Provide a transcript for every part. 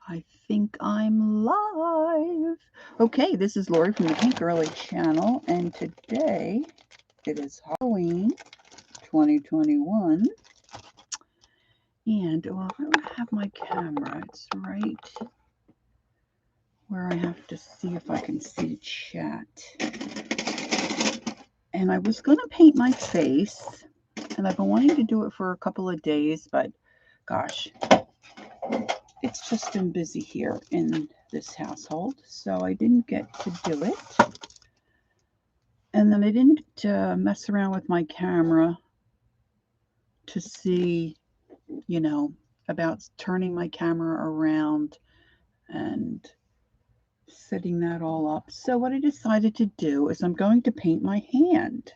I think I'm live. Okay, this is Lori from the Pink Girly channel, and today it is Halloween 2021. And I don't have my camera. It's right where I have to see if I can see chat. And I was going to paint my face, and I've been wanting to do it for a couple of days, but gosh, it's just been busy here in this household, so I didn't get to do it. And then I didn't mess around with my camera to see, you know, about turning my camera around and setting that all up. So what I decided to do is I'm going to paint my hand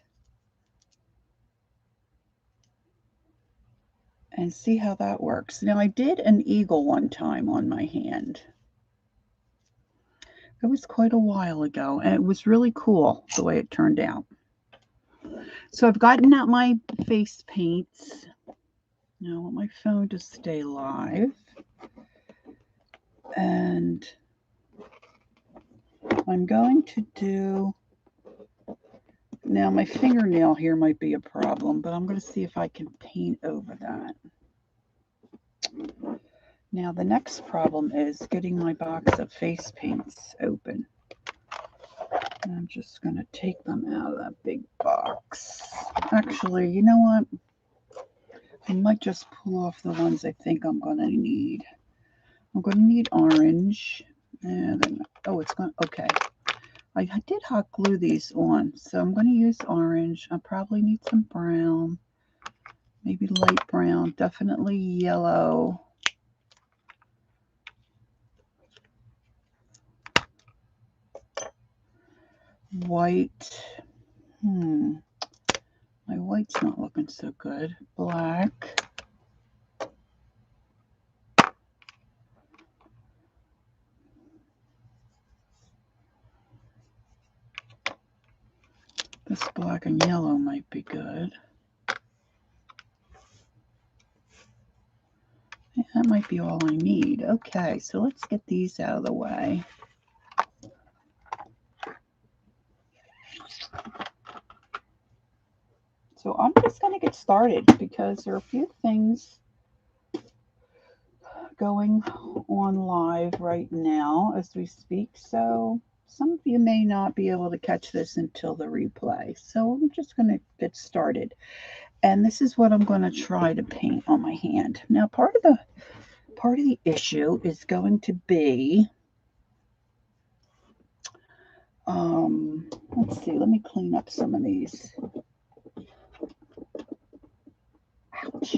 and see how that works. Now I did an eagle one time on my hand. It was quite a while ago, and it was really cool the way it turned out. So I've gotten out my face paints. Now I want my phone to stay live. And I'm going to do, now my fingernail here might be a problem, but I'm going to see if I can paint over that. Now the next problem is getting my box of face paints open. And I'm just going to take them out of that big box. Actually, you know what? I might just pull off the ones I think I'm going to need. I'm going to need orange. And then, oh, it's going to, okay. I did hot glue these on, so I'm going to use orange. I probably need some brown, maybe light brown, definitely yellow. White. My white's not looking so good. Black. This black and yellow might be good. Yeah, that might be all I need. Okay, so let's get these out of the way. So I'm just going to get started because there are a few things going on live right now as we speak. So some of you may not be able to catch this until the replay. So I'm just going to get started. And this is what I'm going to try to paint on my hand. Now, part of the issue is going to be, let's see, let me clean up some of these. Ouch.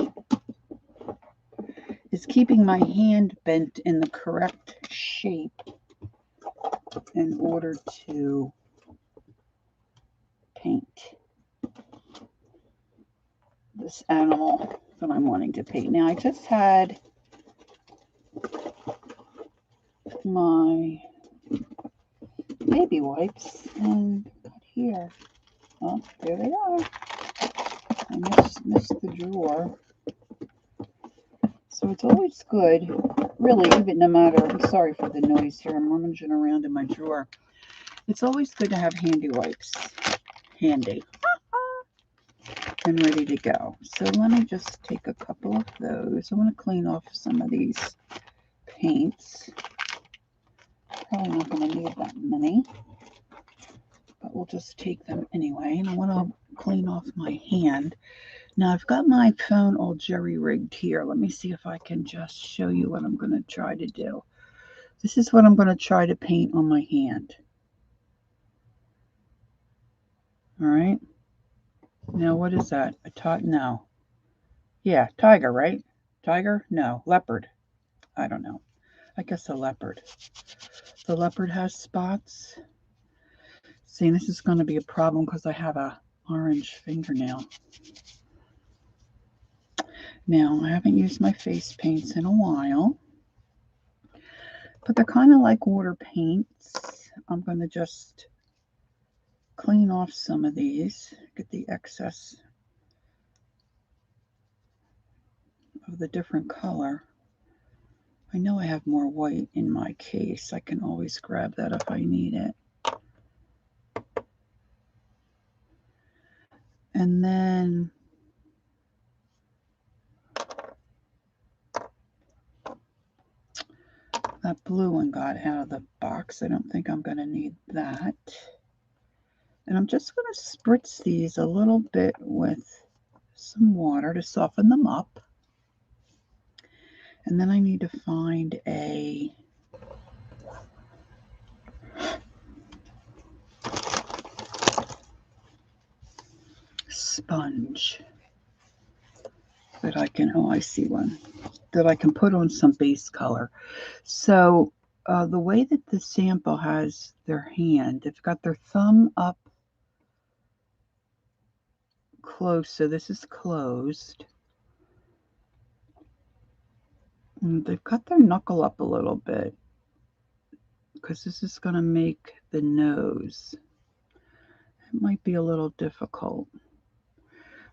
Is keeping my hand bent in the correct shape in order to paint this animal that I'm wanting to paint. Now I just had my baby wipes and got here. Oh, there they are. I missed the drawer. So it's always good, really, even no matter, I'm sorry for the noise here, I'm rummaging around in my drawer. It's always good to have handy wipes, handy, and ready to go. So let me just take a couple of those. I want to clean off some of these paints. Probably not going to need that many, but we'll just take them anyway. And I want to clean off my hand. Now I've got my phone all jerry-rigged here. Let me see if I can just show you what I'm going to try to do. This is what I'm going to try to paint on my hand. All right. Now what is that? No. Yeah, tiger, right? Tiger? No. Leopard. I don't know. I guess a leopard. The leopard has spots. See, this is going to be a problem because I have a orange fingernail. Now, I haven't used my face paints in a while, but they're kind of like water paints. I'm going to just clean off some of these, get the excess of the different color I know I have more white in my case. I can always grab that if I need it. And then that blue one got out of the box. I don't think I'm going to need that. And I'm just going to spritz these a little bit with some water to soften them up. And then I need to find a sponge that I can, oh, I see one, that I can put on some base color. So the way that the sample has their hand, they've got their thumb up close, so this is closed. And they've got their knuckle up a little bit because this is going to make the nose. It might be a little difficult.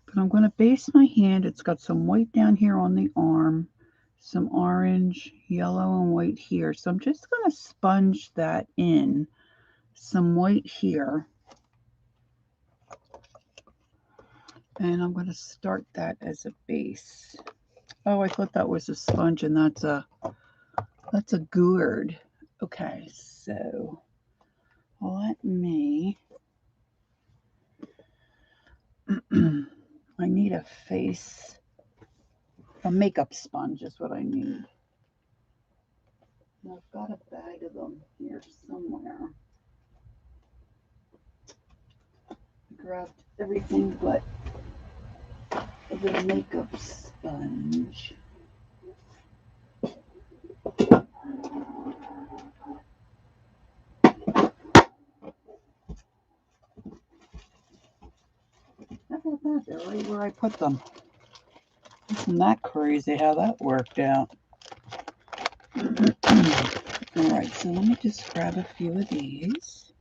But I'm going to base my hand. It's got some white down here on the arm, some orange, yellow, and white here. So I'm just going to sponge that in, some white here. And I'm going to start that as a base. Oh, I thought that was a sponge, and that's a gourd. Okay, so let me... I need a makeup sponge is what I need. And I've got a bag of them here somewhere. I grabbed everything but the makeup sponge. How about that? They're right where I put them. Isn't that crazy how that worked out? Alright, so let me just grab a few of these.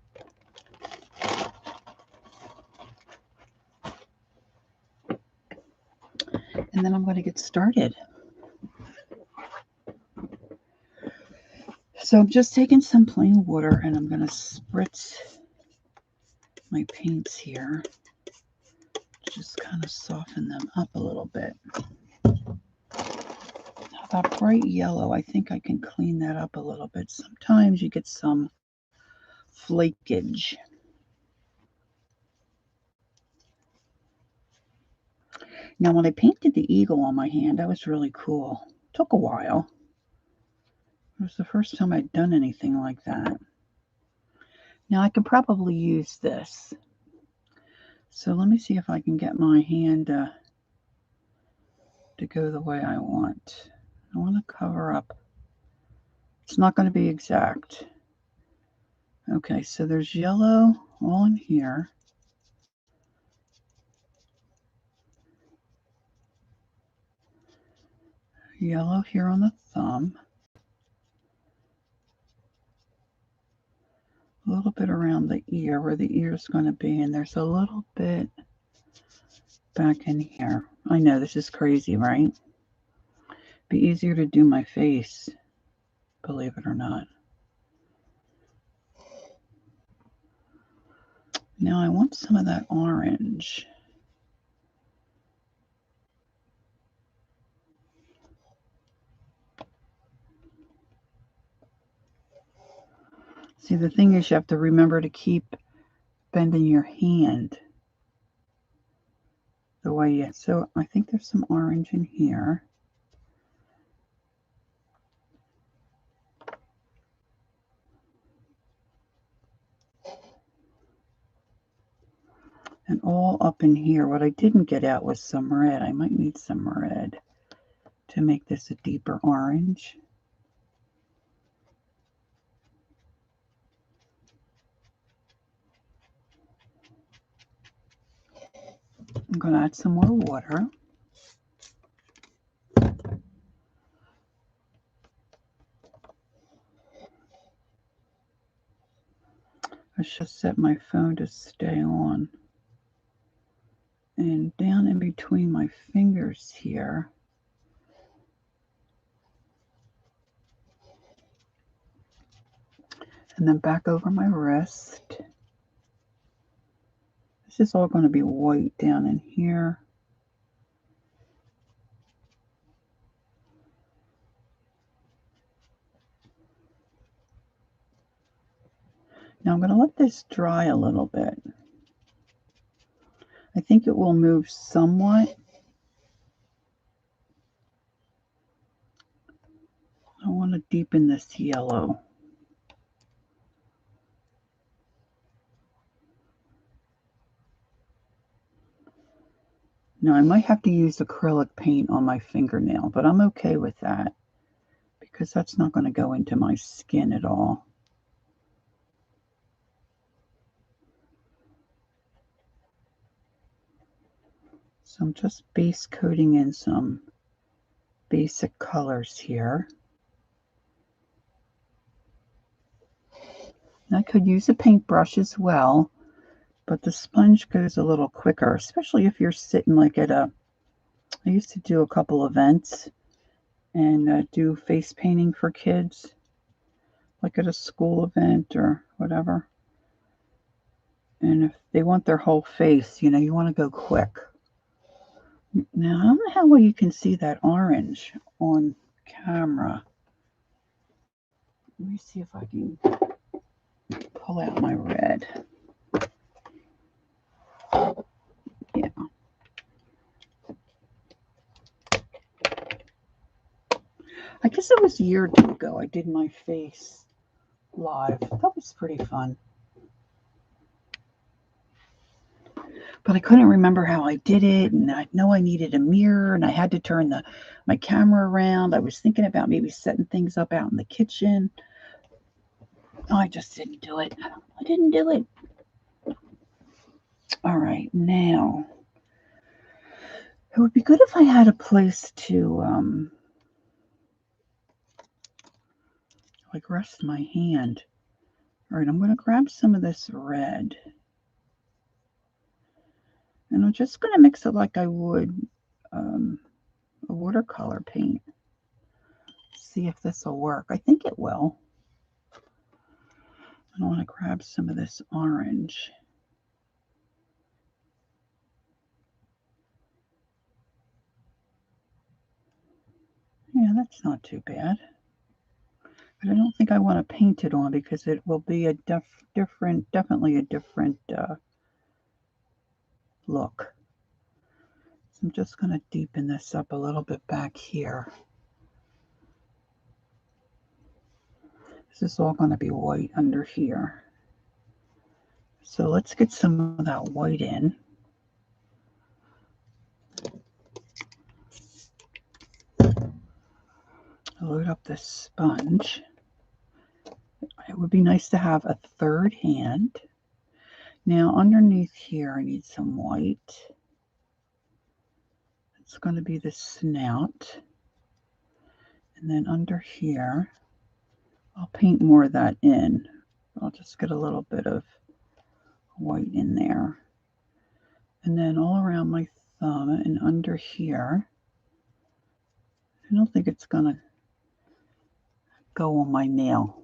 And then I'm going to get started. So I'm just taking some plain water and I'm going to spritz my paints here. Just kind of soften them up a little bit. Now that bright yellow, I think I can clean that up a little bit. Sometimes you get some flakage. Now when I painted the eagle on my hand, that was really cool. It took a while. It was the first time I'd done anything like that. Now I could probably use this. So let me see if I can get my hand to go the way I want. I want to cover up. It's not going to be exact. Okay, so there's yellow all in here. Yellow here on the thumb. A little bit around the ear, where the ear is going to be, and there's a little bit back in here. I know this is crazy, right? Be easier to do my face, believe it or not. Now I want some of that orange. See, the thing is you have to remember to keep bending your hand the way you... So I think there's some orange in here. And all up in here. What I didn't get out was some red. I might need some red to make this a deeper orange. I'm going to add some more water. I should set my phone to stay on. And down in between my fingers here, And then back over my wrist. This is all going to be white down in here. Now I'm going to let this dry a little bit. I think it will move somewhat. I want to deepen this yellow. Now I might have to use acrylic paint on my fingernail, but I'm okay with that because that's not going to go into my skin at all. So I'm just base coating in some basic colors here. And I could use a paintbrush as well, but the sponge goes a little quicker, especially if you're sitting like at I used to do a couple events and do face painting for kids, like at a school event or whatever. And if they want their whole face, you want to go quick. Now, I don't know how well you can see that orange on camera. Let me see if I can pull out my red. Yeah. I guess it was a year ago I did my face live. That was pretty fun. But I couldn't remember how I did it, and I know I needed a mirror, and I had to turn my camera around. I was thinking about maybe setting things up out in the kitchen. I just didn't do it. I didn't do it. All right, now it would be good if I had a place to like rest my hand. All right, I'm going to grab some of this red. And I'm just going to mix it like I would a watercolor paint. See if this will work. I think it will. And I want to grab some of this orange. Yeah, that's not too bad. But I don't think I want to paint it on because it will be a definitely a different look. So I'm just going to deepen this up a little bit back here. This is all going to be white under here. So let's get some of that white in. Load up this sponge. It would be nice to have a third hand. Now underneath here I need some white. It's going to be the snout. And then under here I'll paint more of that in. I'll just get a little bit of white in there. And then all around my thumb and under here. I don't think it's going to go on my nail.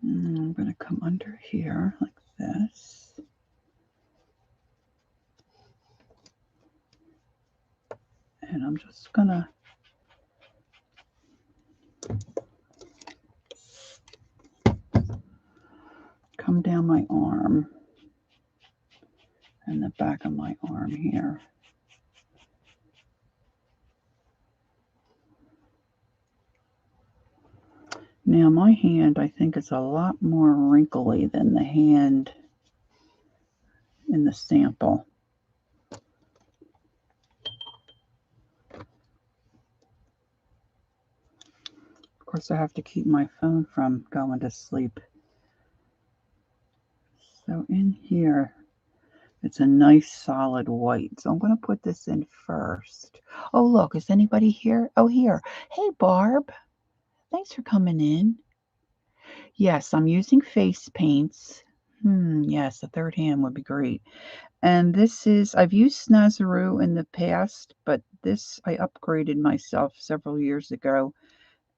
And I'm going to come under here like this. And I'm just going to come down my arm and the back of my arm here. Now my hand, I think, is a lot more wrinkly than the hand in the sample. Of course, I have to keep my phone from going to sleep. So in here, it's a nice solid white. So I'm going to put this in first. Oh, look, is anybody here? Oh, here. Hey, Barb. Thanks for coming in. Yes, I'm using face paints. Yes, the third hand would be great. And this is, I've used Snazaroo in the past, but this I upgraded myself several years ago.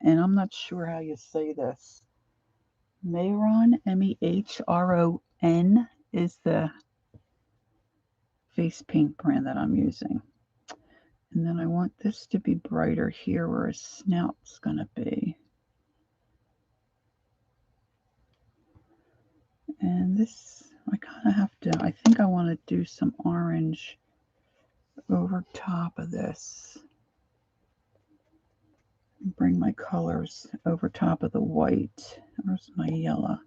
And I'm not sure how you say this. Mehron, Mehron is the face paint brand that I'm using. And then I want this to be brighter here where his snout's going to be. And this, I kind of have to, I think I want to do some orange over top of this. Bring my colors over top of the white. Where's my yellow?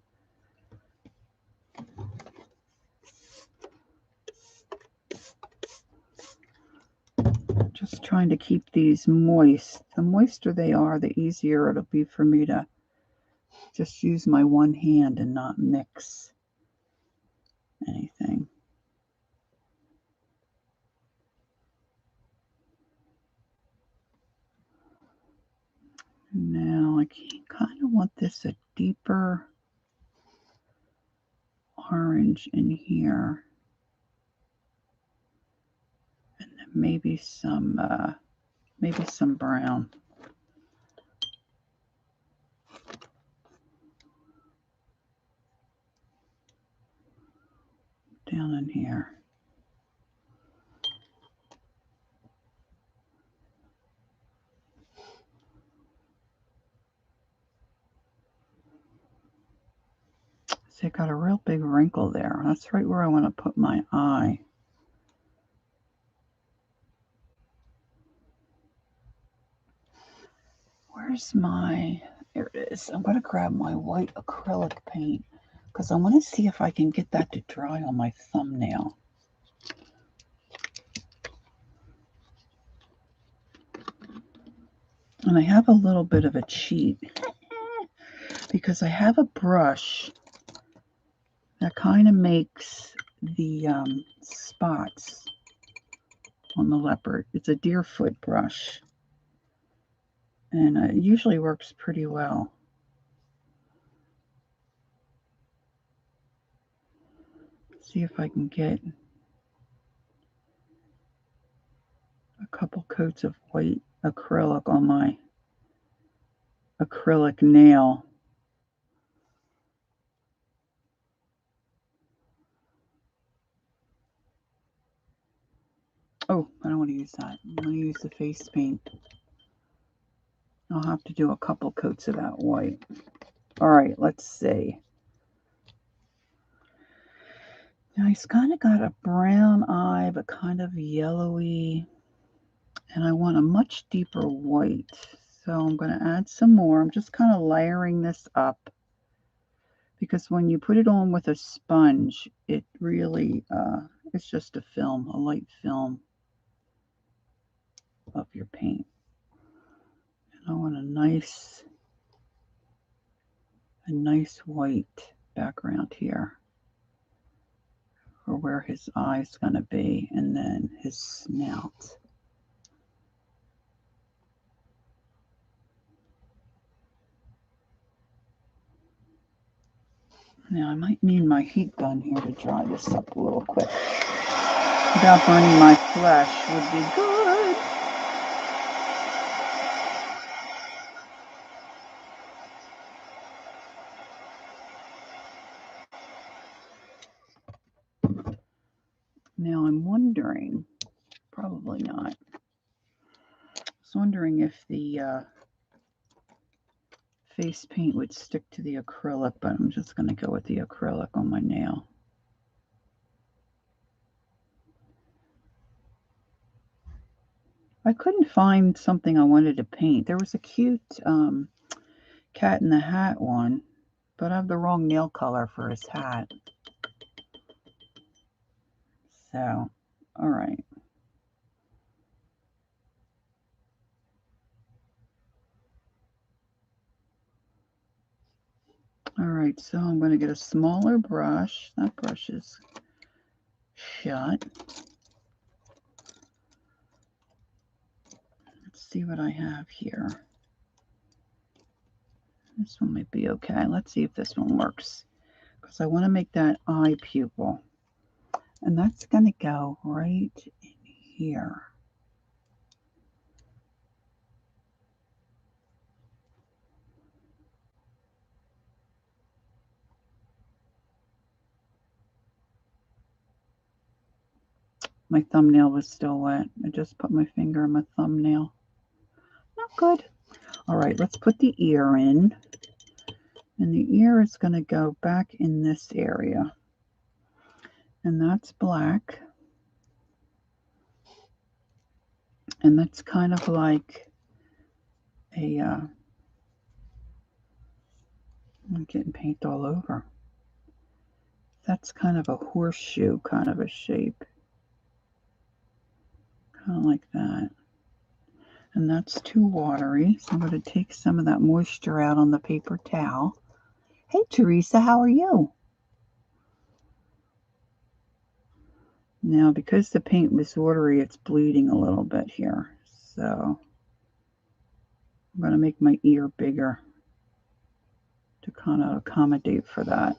Just trying to keep these moist. The moister they are, the easier it'll be for me to just use my one hand and not mix anything. Now I kind of want this a deeper orange in here, and then maybe some brown. Down in here. See, I got a real big wrinkle there. That's right where I want to put my eye. Where's my, there it is. I'm going to grab my white acrylic paint because I want to see if I can get that to dry on my thumbnail. And I have a little bit of a cheat because I have a brush that kind of makes the spots on the leopard. It's a deerfoot brush, and it usually works pretty well. See if I can get a couple coats of white acrylic on my acrylic nail. Oh, I don't want to use that. I'm going to use the face paint. I'll have to do a couple coats of that white. All right, let's see. Now he's kind of got a brown eye, but kind of yellowy. And I want a much deeper white. So I'm going to add some more. I'm just kind of layering this up, because when you put it on with a sponge, it really, it's just a film, a light film of your paint. And I want a nice white background here for where his eye's going to be, and then his snout. Now I might need my heat gun here to dry this up a little quick. Without burning my flesh would be good. Now I'm wondering, probably not. I was wondering if the face paint would stick to the acrylic, but I'm just going to go with the acrylic on my nail. I couldn't find something I wanted to paint. There was a cute cat in the hat one, but I have the wrong nail color for his hat. So, all right. All right, so I'm going to get a smaller brush. That brush is shut. Let's see what I have here. This one might be okay. Let's see if this one works, because I want to make that eye pupil. And that's going to go right in here. My thumbnail was still wet. I just put my finger in my thumbnail. Not good. All right, let's put the ear in. And the ear is going to go back in this area. And that's black. And that's kind of like a, I'm getting paint all over. That's kind of a horseshoe kind of a shape. Kind of like that. And that's too watery. So I'm going to take some of that moisture out on the paper towel. Hey, Teresa, how are you? Now, because the paint was watery, it's bleeding a little bit here. So I'm going to make my ear bigger to kind of accommodate for that.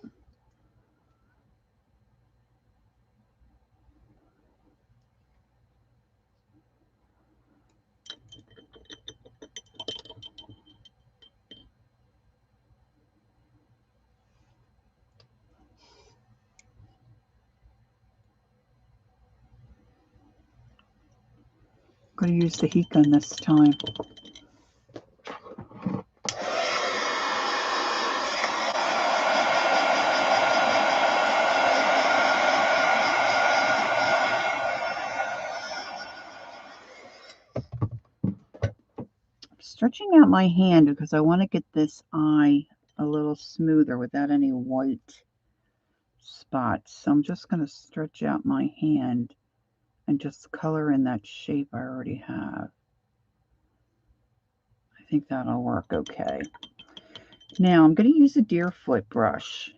I'm going to use the heat gun this time. Stretching out my hand because I want to get this eye a little smoother without any white spots. So I'm just going to stretch out my hand and just color in that shape I already have. I think that'll work okay. Now I'm going to use a deerfoot brush.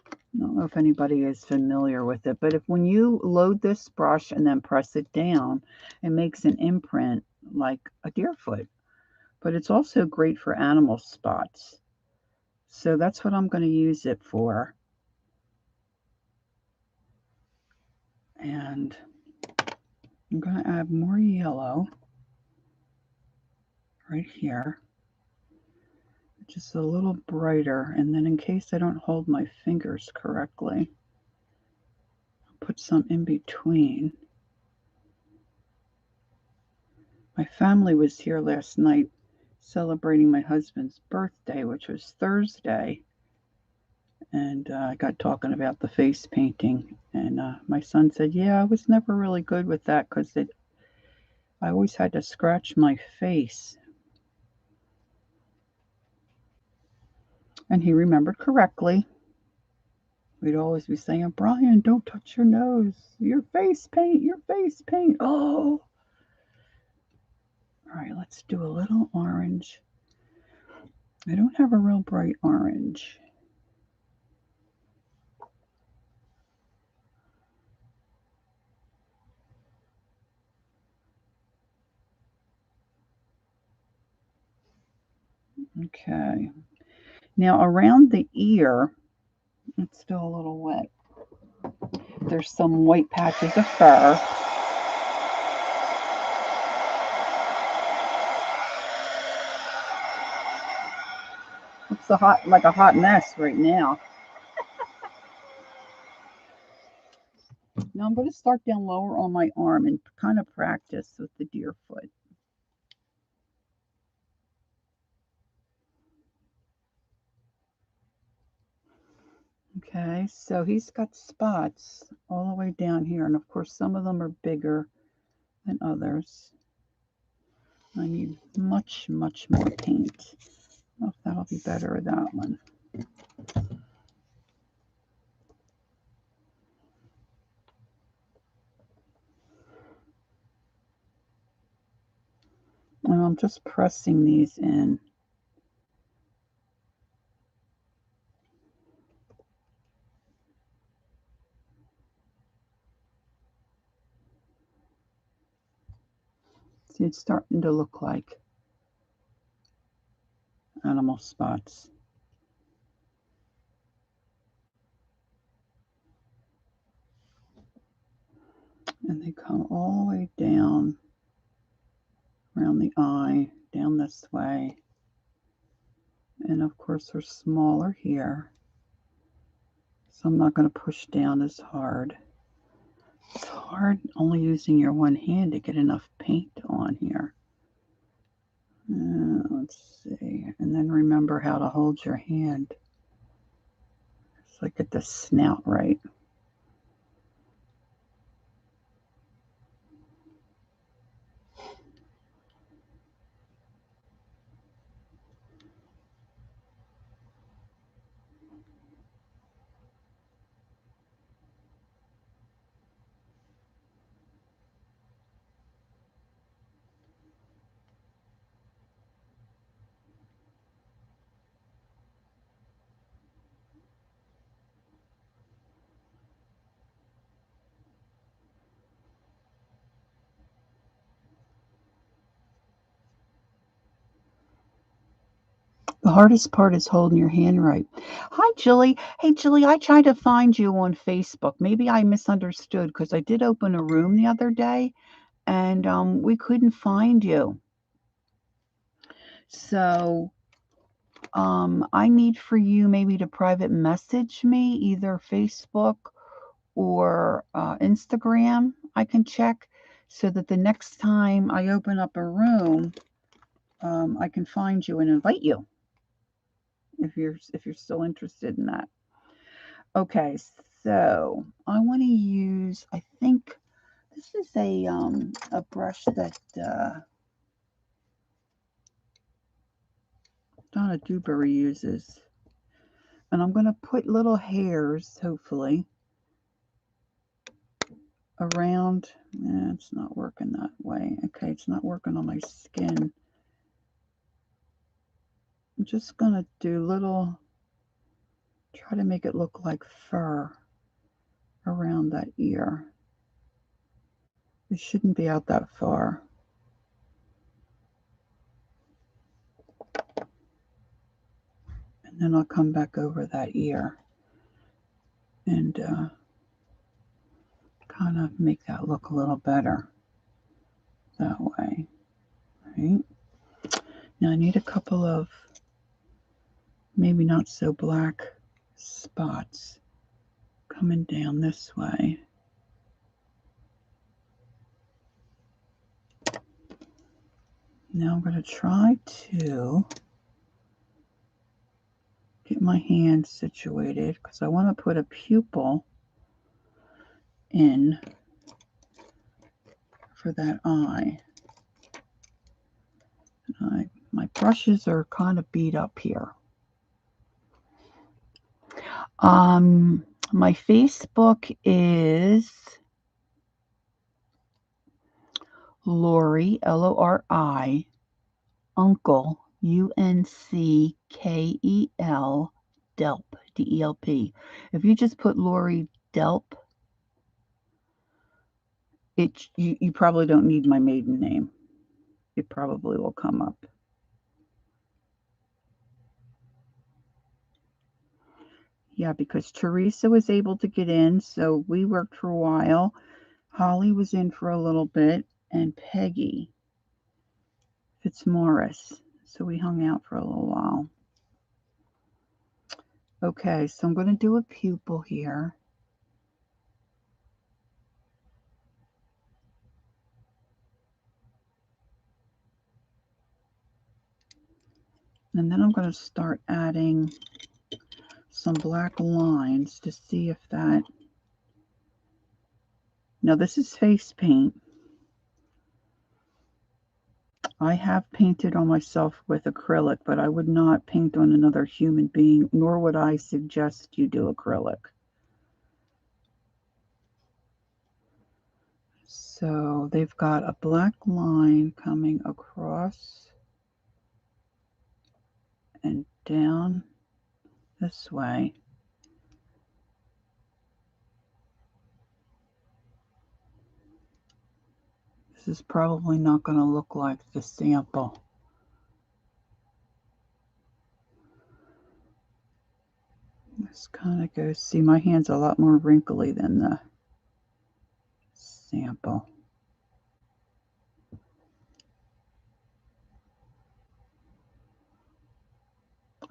I don't know if anybody is familiar with it, but when you load this brush and then press it down, it makes an imprint like a deerfoot. But it's also great for animal spots. So that's what I'm going to use it for. And I'm going to add more yellow right here. Just a little brighter. And then in case I don't hold my fingers correctly, I'll put some in between. My family was here last night celebrating my husband's birthday, which was Thursday. And I got talking about the face painting. And my son said, yeah, I was never really good with that because I always had to scratch my face. And he remembered correctly. We'd always be saying, Brian, don't touch your nose. Your face paint, your face paint. Oh. All right, let's do a little orange. I don't have a real bright orange. Okay. Now around the ear, it's still a little wet. There's some white patches of fur. It's like a hot mess right now. Now I'm going to start down lower on my arm and kind of practice with the deer foot. Okay, so he's got spots all the way down here, and of course some of them are bigger than others. I need much, much more paint. I don't know if that'll be better with that one. And I'm just pressing these in. See, it's starting to look like animal spots. And they come all the way down around the eye, down this way. And of course they're smaller here. So I'm not going to push down as hard. It's hard only using your one hand to get enough paint on here. Let's see. And then remember how to hold your hand. So I get the snout right. The hardest part is holding your hand right. Hi, Julie. Hey, Julie, I tried to find you on Facebook. Maybe I misunderstood because I did open a room the other day and we couldn't find you. So I need for you maybe to private message me, either Facebook or Instagram. I can check so that the next time I open up a room, I can find you and invite you if you're still interested in that. Okay, so I want to use. I think this is a brush that Donna Dewberry uses, and I'm going to put little hairs, hopefully, around. It's not working that way. Okay, it's not working on my skin. I'm just going to do little, try to make it look like fur around that ear. It shouldn't be out that far. And then I'll come back over that ear and kind of make that look a little better that way. Right? Now I need a couple of maybe not so black spots coming down this way. Now I'm going to try to get my hand situated because I want to put a pupil in for that eye. My brushes are kind of beat up here. My Facebook is Lori, Lori, Uncle, Unkel, Delp, Delp. If you just put Lori Delp, you probably don't need my maiden name. It probably will come up. Yeah, because Teresa was able to get in, so we worked for a while. Holly was in for a little bit, and Peggy Fitzmaurice. So we hung out for a little while. Okay, so I'm going to do a pupil here. And then I'm going to start adding some black lines to see if that... Now this is face paint. I have painted on myself with acrylic, but I would not paint on another human being, nor would I suggest you do acrylic. So they've got a black line coming across and down this way. This is probably not going to look like the sample. This kind of goes, see, my hand's a lot more wrinkly than the sample.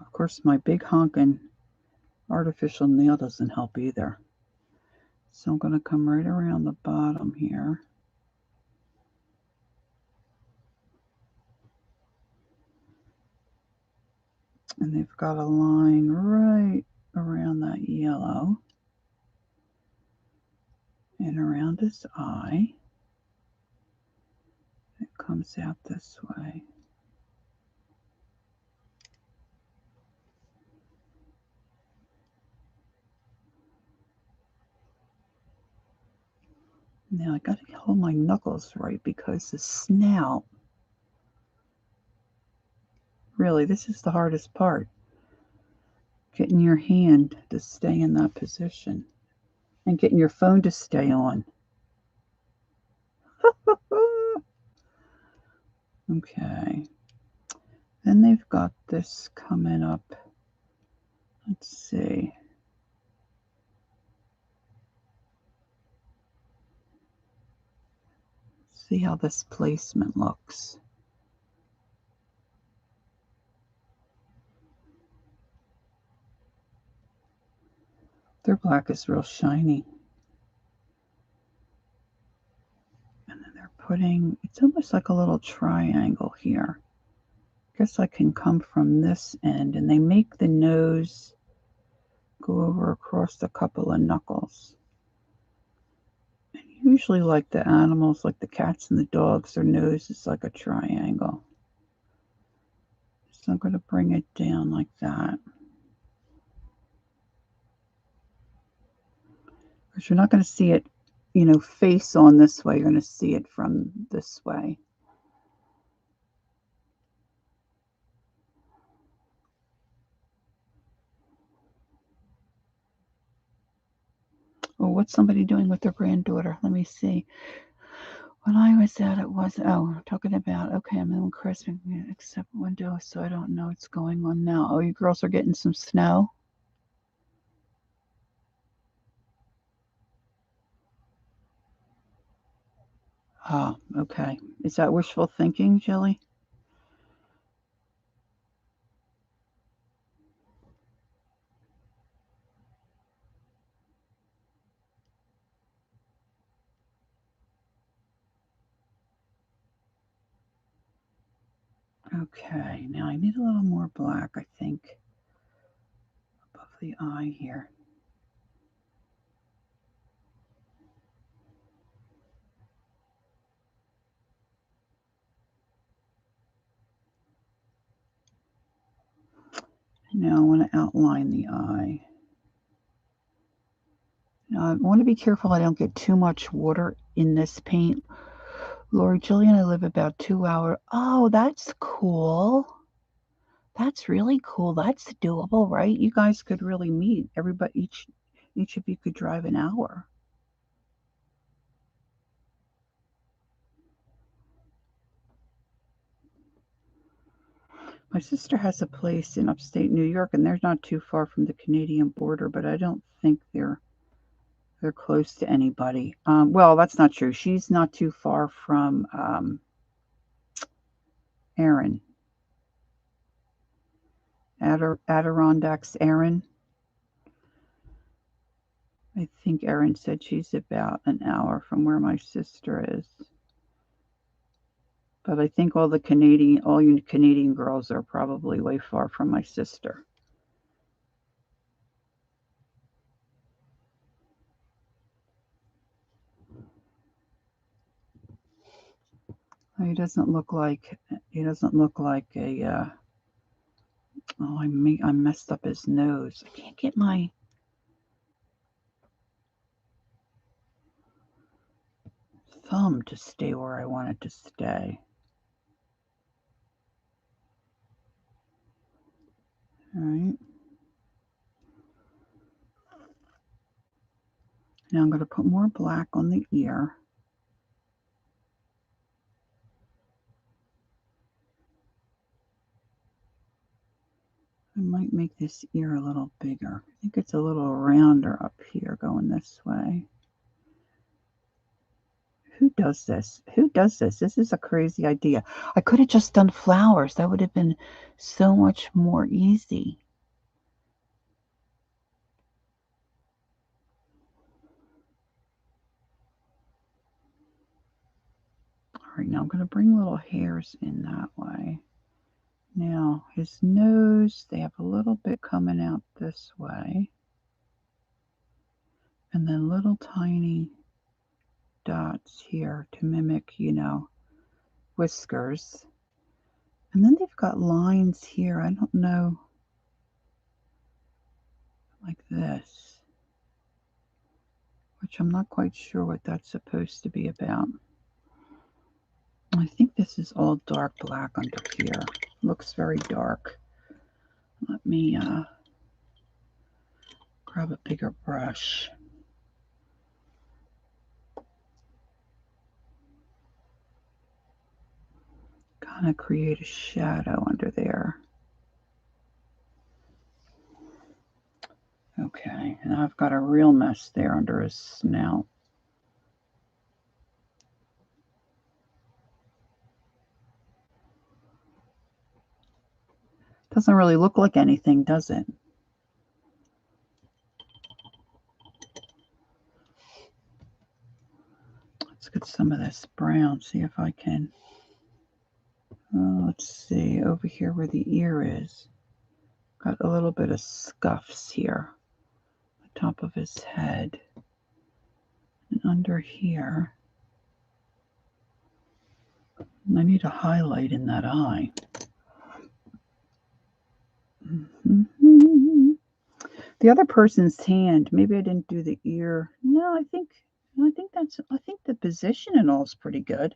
Of course, my big honkin' artificial nail doesn't help either. So I'm going to come right around the bottom here. And they've got a line right around that yellow and around his eye. It comes out this way. Now I got to hold my knuckles right because the snout, really, this is the hardest part. Getting your hand to stay in that position and getting your phone to stay on. Okay. Then they've got this coming up. Let's see. See how this placement looks. Their black is real shiny. And then they're putting, it's almost like a little triangle here. I guess I can come from this end, and they make the nose go over across a couple of knuckles. And usually like the animals, like the cats and the dogs, their nose is like a triangle. So I'm going to bring it down like that. Because you're not going to see it, face on this way. You're going to see it from this way. Well, what's somebody doing with their granddaughter? Let me see. When I was out, it was, talking about, okay, I'm in Christmas, except window, so I don't know what's going on now. Oh, you girls are getting some snow? Ah, okay. Is that wishful thinking, Jilly? Okay, now I need a little more black, I think, above the eye here. Now I want to outline the eye. Now I want to be careful I don't get too much water in this paint. Lori, Jillian, I live about 2 hours. Oh, that's cool. That's really cool. That's doable, right? You guys could really meet. Everybody, each of you could drive an hour. My sister has a place in upstate New York, and they're not too far from the Canadian border, but I don't think they're close to anybody. Well, that's not true. She's not too far from Erin. Adirondacks, Erin. I think Erin said she's about an hour from where my sister is. But I think all you Canadian girls are probably way far from my sister. He doesn't look like a. Oh, I messed up his nose. I can't get my thumb to stay where I want it to stay. All right. Now I'm going to put more black on the ear. I might make this ear a little bigger. I think it's a little rounder up here going this way. Who does this? Who does this? This is a crazy idea. I could have just done flowers. That would have been so much more easy. right, now I'm going to bring little hairs in that way. Now, his nose, they have a little bit coming out this way. And then little tiny dots here to mimic, whiskers. And then they've got lines here. I don't know, like this, which I'm not quite sure what that's supposed to be about. I think this is all dark black under here. Looks very dark. Let me grab a bigger brush. Kind of create a shadow under there. Okay, and I've got a real mess there under his snout. Doesn't really look like anything, does it? Let's get some of this brown, see if I can. Let's see, over here where the ear is. Got a little bit of scuffs here. The top of his head. And under here. I need a highlight in that eye. The other person's hand, maybe I didn't do the ear. No, I think the position and all is pretty good.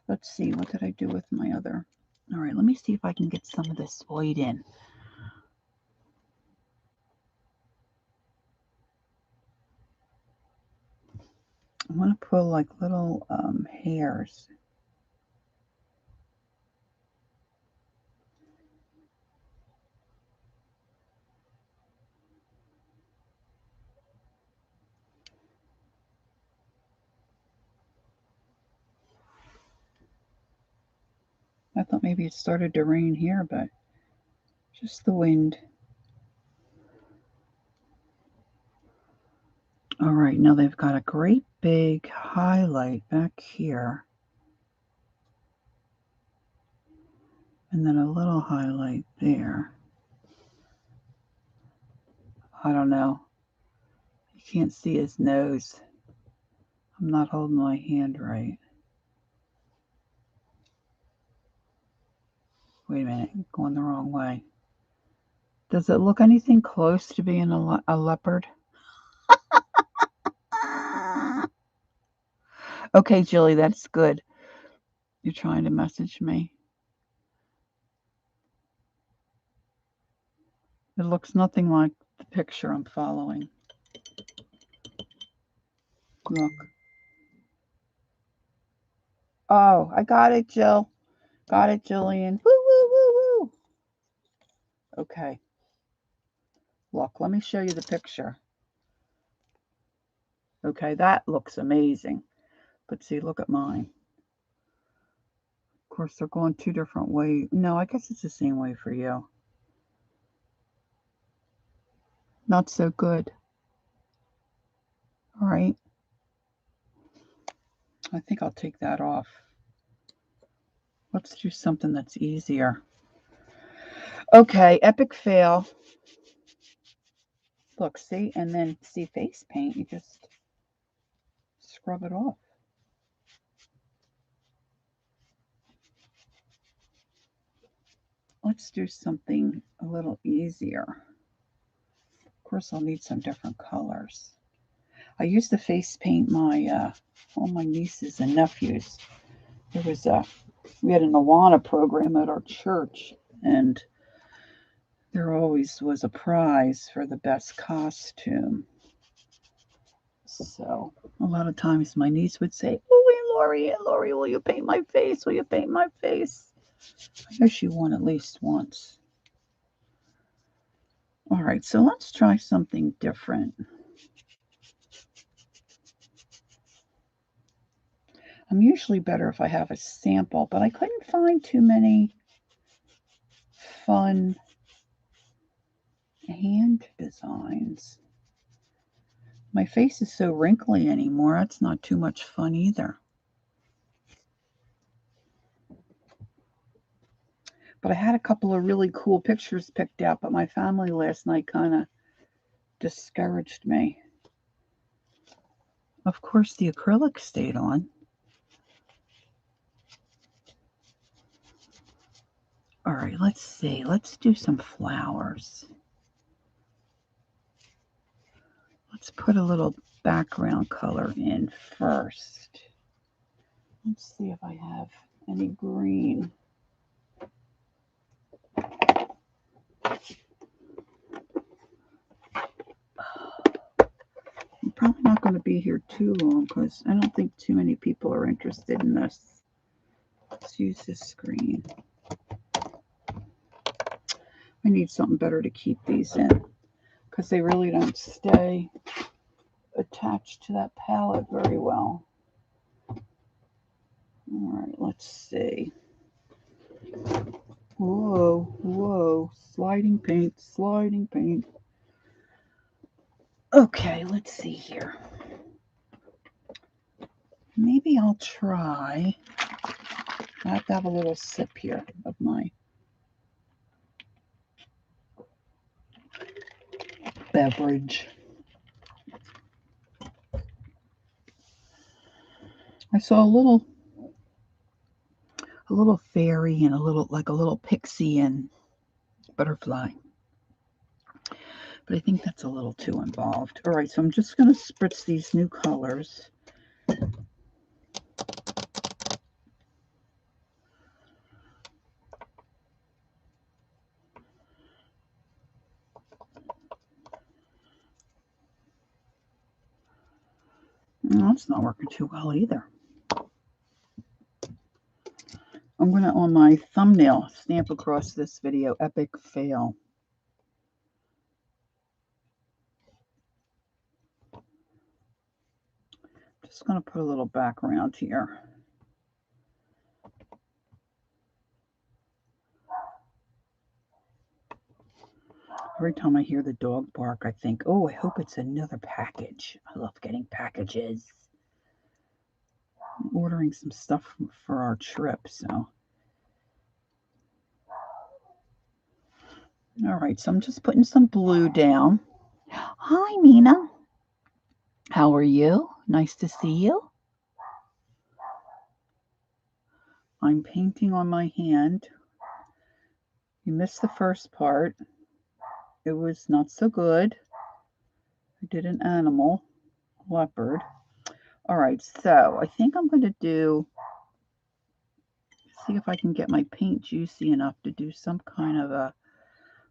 Let's see, what did I do with my other? All right, let me see if I can get some of this white in. I want to pull like little hairs. I thought maybe it started to rain here, but just the wind. All right, now they've got a great big highlight back here. And then a little highlight there. I don't know. You can't see his nose. I'm not holding my hand right. Wait a minute, I'm going the wrong way. Does it look anything close to being a leopard? Okay, Jilly, that's good. You're trying to message me. It looks nothing like the picture I'm following. Look. Oh, I got it, Jill. Got it, Jillian. Woo, woo, woo, woo. Okay. Look, let me show you the picture. Okay, that looks amazing. But see, look at mine. Of course, they're going two different ways. No, I guess it's the same way for you. Not so good. All right. I think I'll take that off. Let's do something that's easier. Okay, epic fail. Look, see? And then see face paint. You just scrub it off. Let's do something a little easier. Of course, I'll need some different colors. I used to face paint my all my nieces and nephews. There was we had an Awana program at our church, and there always was a prize for the best costume. So a lot of times my niece would say, "Oh, Aunt Lori, will you paint my face? Will you paint my face?" I know she won at least once. All right, so let's try something different. I'm usually better if I have a sample, but I couldn't find too many fun hand designs. My face is so wrinkly anymore, that's not too much fun either. But I had a couple of really cool pictures picked out, but my family last night kind of discouraged me. Of course, the acrylic stayed on. All right, let's see. Let's do some flowers. Let's put a little background color in first. Let's see if I have any green. I'm probably not going to be here too long because I don't think too many people are interested in this. Let's use this screen. I need something better to keep these in because they really don't stay attached to that palette very well. All right, let's see. Whoa, whoa, sliding paint, sliding paint. Okay, let's see here. Maybe I'll try. I have to have a little sip here of my beverage. I saw a little fairy and a little pixie and butterfly. But I think that's a little too involved. All right, so I'm just going to spritz these new colors. No, it's not working too well either. I'm going to, on my thumbnail, stamp across this video, epic fail. Just going to put a little background here. Every time I hear the dog bark, I think, oh, I hope it's another package. I love getting packages. I'm ordering some stuff for our trip, so. All right, so I'm just putting some blue down. Hi, Mina. How are you? Nice to see you. I'm painting on my hand. You missed the first part. It was not so good. I did an animal, leopard. All right, so I think I'm going to see if I can get my paint juicy enough to do some kind of a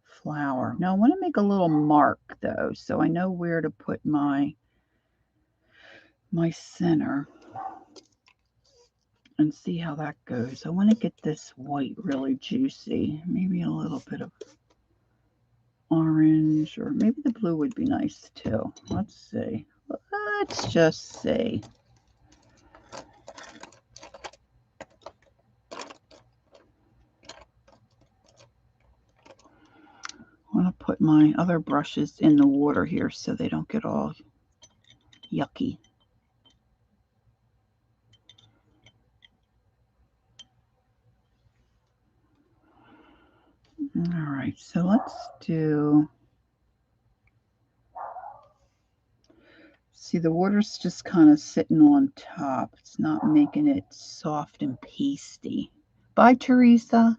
flower. Now I want to make a little mark though, so I know where to put my center and see how that goes. I want to get this white really juicy. Maybe a little bit of orange, or maybe the blue would be nice too. Let's see. Let's just see. I want to put my other brushes in the water here so they don't get all yucky. All right, so let's do, see, the water's just kind of sitting on top. It's not making it soft and pasty. Bye, Teresa.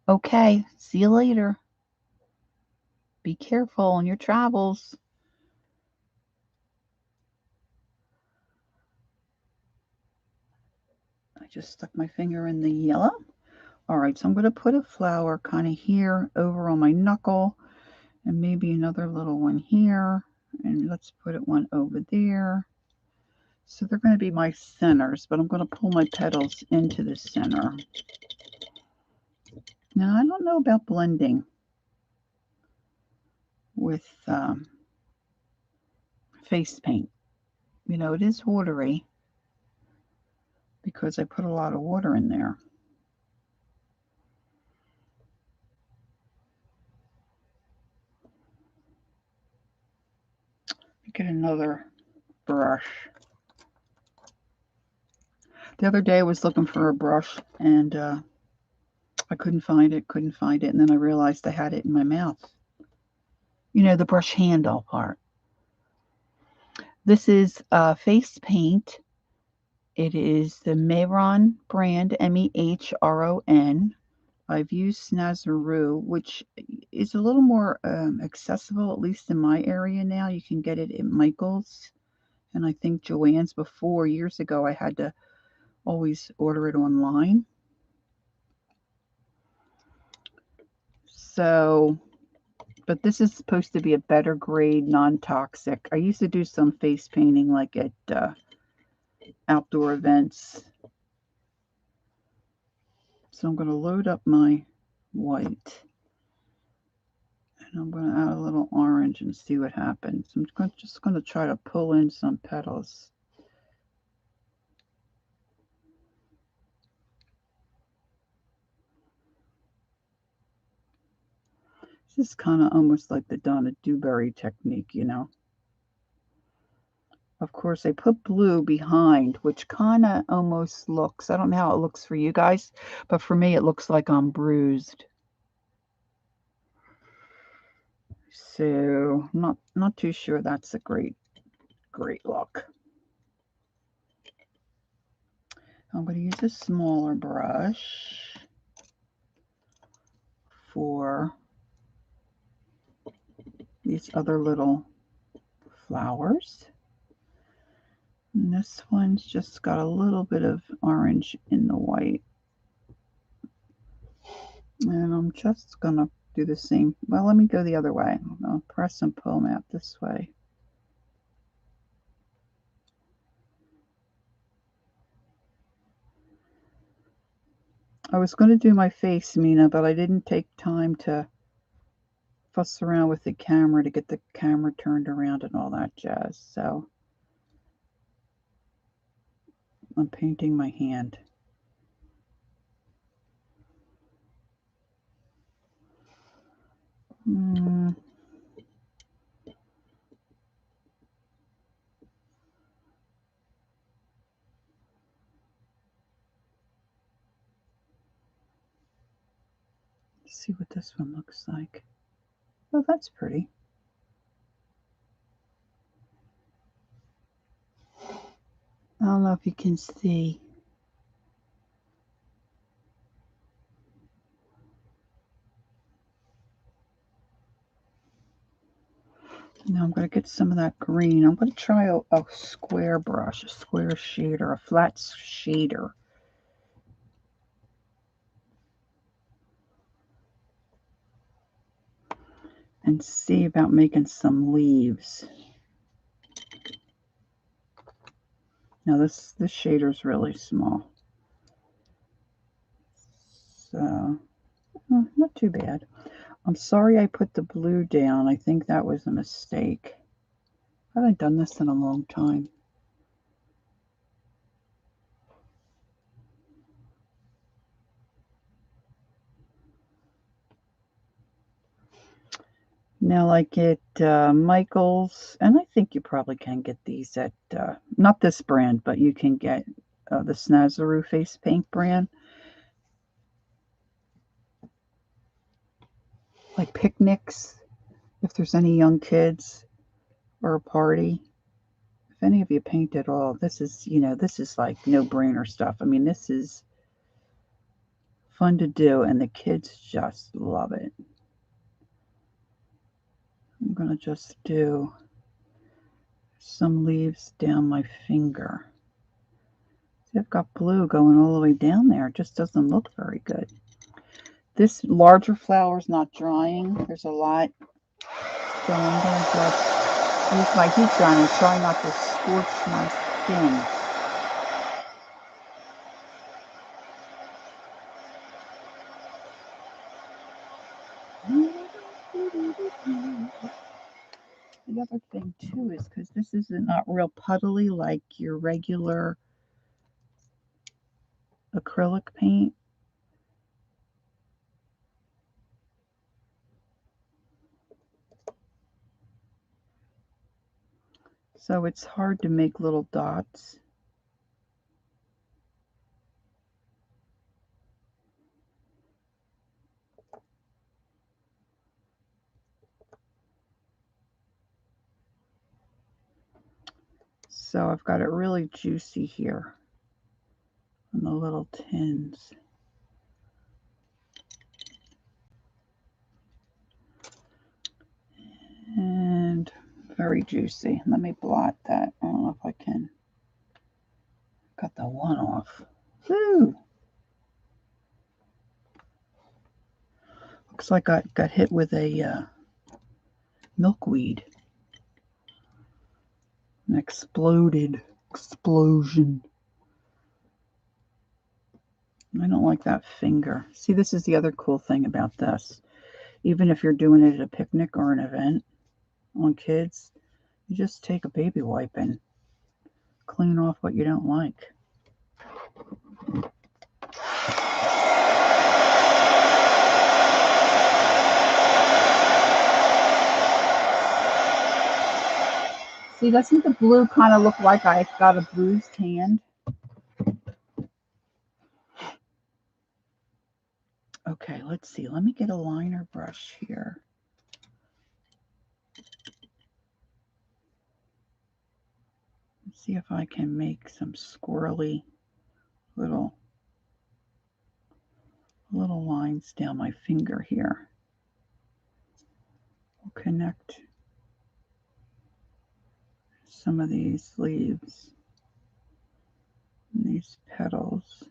Okay, see you later. Be careful on your travels. I just stuck my finger in the yellow. All right, so I'm going to put a flower kind of here over on my knuckle, and maybe another little one here, and let's put it one over there. So they're going to be my centers, but I'm going to pull my petals into the center. Now, I don't know about blending with face paint. You know, it is watery because I put a lot of water in there. Get another brush. The other day I was looking for a brush and I couldn't find it, and then I realized I had it in my mouth. You know, the brush handle part. This is face paint. It is the Mehron brand, Mehron. I've used Snazaroo, which is a little more accessible, at least in my area now. You can get it at Michael's, and I think Joann's before. Years ago, I had to always order it online. So, but this is supposed to be a better grade, non-toxic. I used to do some face painting like at outdoor events. So I'm going to load up my white. And I'm going to add a little orange and see what happens. I'm just going to try to pull in some petals. This is kind of almost like the Donna Dewberry technique, you know. Of course, I put blue behind, which kind of almost looks, I don't know how it looks for you guys, but for me, it looks like I'm bruised. So, not too sure that's a great look. I'm going to use a smaller brush for these other little flowers. And this one's just got a little bit of orange in the white. And I'm just going to do the same. Well, let me go the other way. I'll press and pull them out this way. I was going to do my face, Mina, but I didn't take time to fuss around with the camera to get the camera turned around and all that jazz. So I'm painting my hand. Let's see what this one looks like. Oh, that's pretty. I don't know if you can see. Now I'm going to get some of that green. I'm going to try a square brush, a square shader, a flat shader. And see about making some leaves. Now this shader's really small. So, not too bad. I'm sorry I put the blue down. I think that was a mistake. I haven't done this in a long time. Now, like at Michael's, and I think you probably can get these at, not this brand, but you can get the Snazaroo face paint brand. Like picnics, if there's any young kids or a party. If any of you paint at all, this is, you know, this is like no-brainer stuff. I mean, this is fun to do, and the kids just love it. I'm going to just do some leaves down my finger. See, I've got blue going all the way down there. It just doesn't look very good. This larger flower is not drying. There's a lot. So I'm going to just use my heat gun and try not to scorch my skin. The other thing too is because this is not real puddly like your regular acrylic paint. So it's hard to make little dots. So I've got it really juicy here on the little tins. And very juicy. Let me blot that. I don't know if I can. Got the one off. Woo! Looks like I got hit with a milkweed. An exploded explosion. I don't like that finger. See, this is the other cool thing about this. Even if you're doing it at a picnic or an event on kids, you just take a baby wipe and clean off what you don't like. See, doesn't the blue kind of look like I got a bruised hand? Okay, let's see. Let me get a liner brush here. Let's see if I can make some squirrely little lines down my finger here. We'll connect some of these leaves and these petals.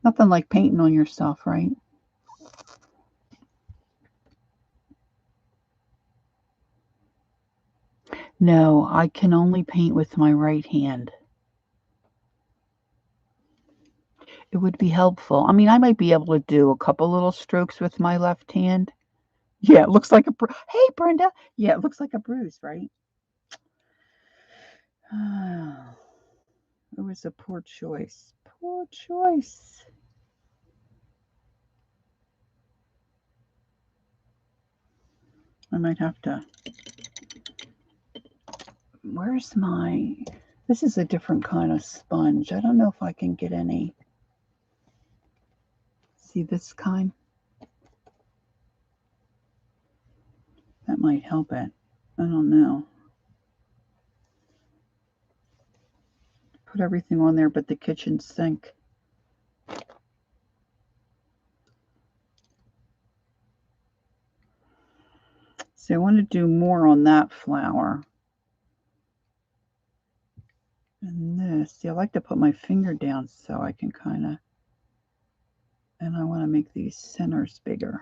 Nothing like painting on yourself, right? No, I can only paint with my right hand. It would be helpful. I mean, I might be able to do a couple little strokes with my left hand. Yeah, it looks like a Hey, Brenda. Yeah, it looks like a bruise, right? It was a poor choice. Poor choice. I might have to. Where's my. This is a different kind of sponge. I don't know if I can get any. See this kind? That might help it. I don't know. Put everything on there but the kitchen sink. So I want to do more on that flower. And this, see, I like to put my finger down so I can kind of, and I want to make these centers bigger.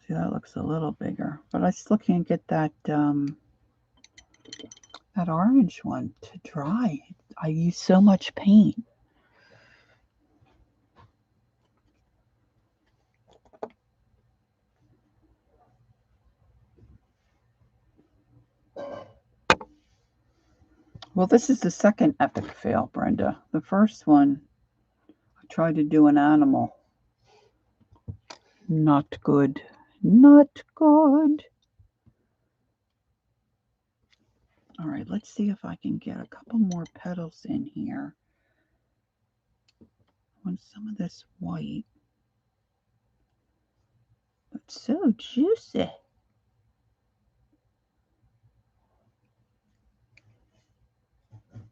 See, that looks a little bigger, but I still can't get that that orange one to dry. I use so much paint. Well, this is the second epic fail, Brenda. The first one, I tried to do an animal. Not good. Not good. All right, let's see if I can get a couple more petals in here. I want some of this white. It's so juicy.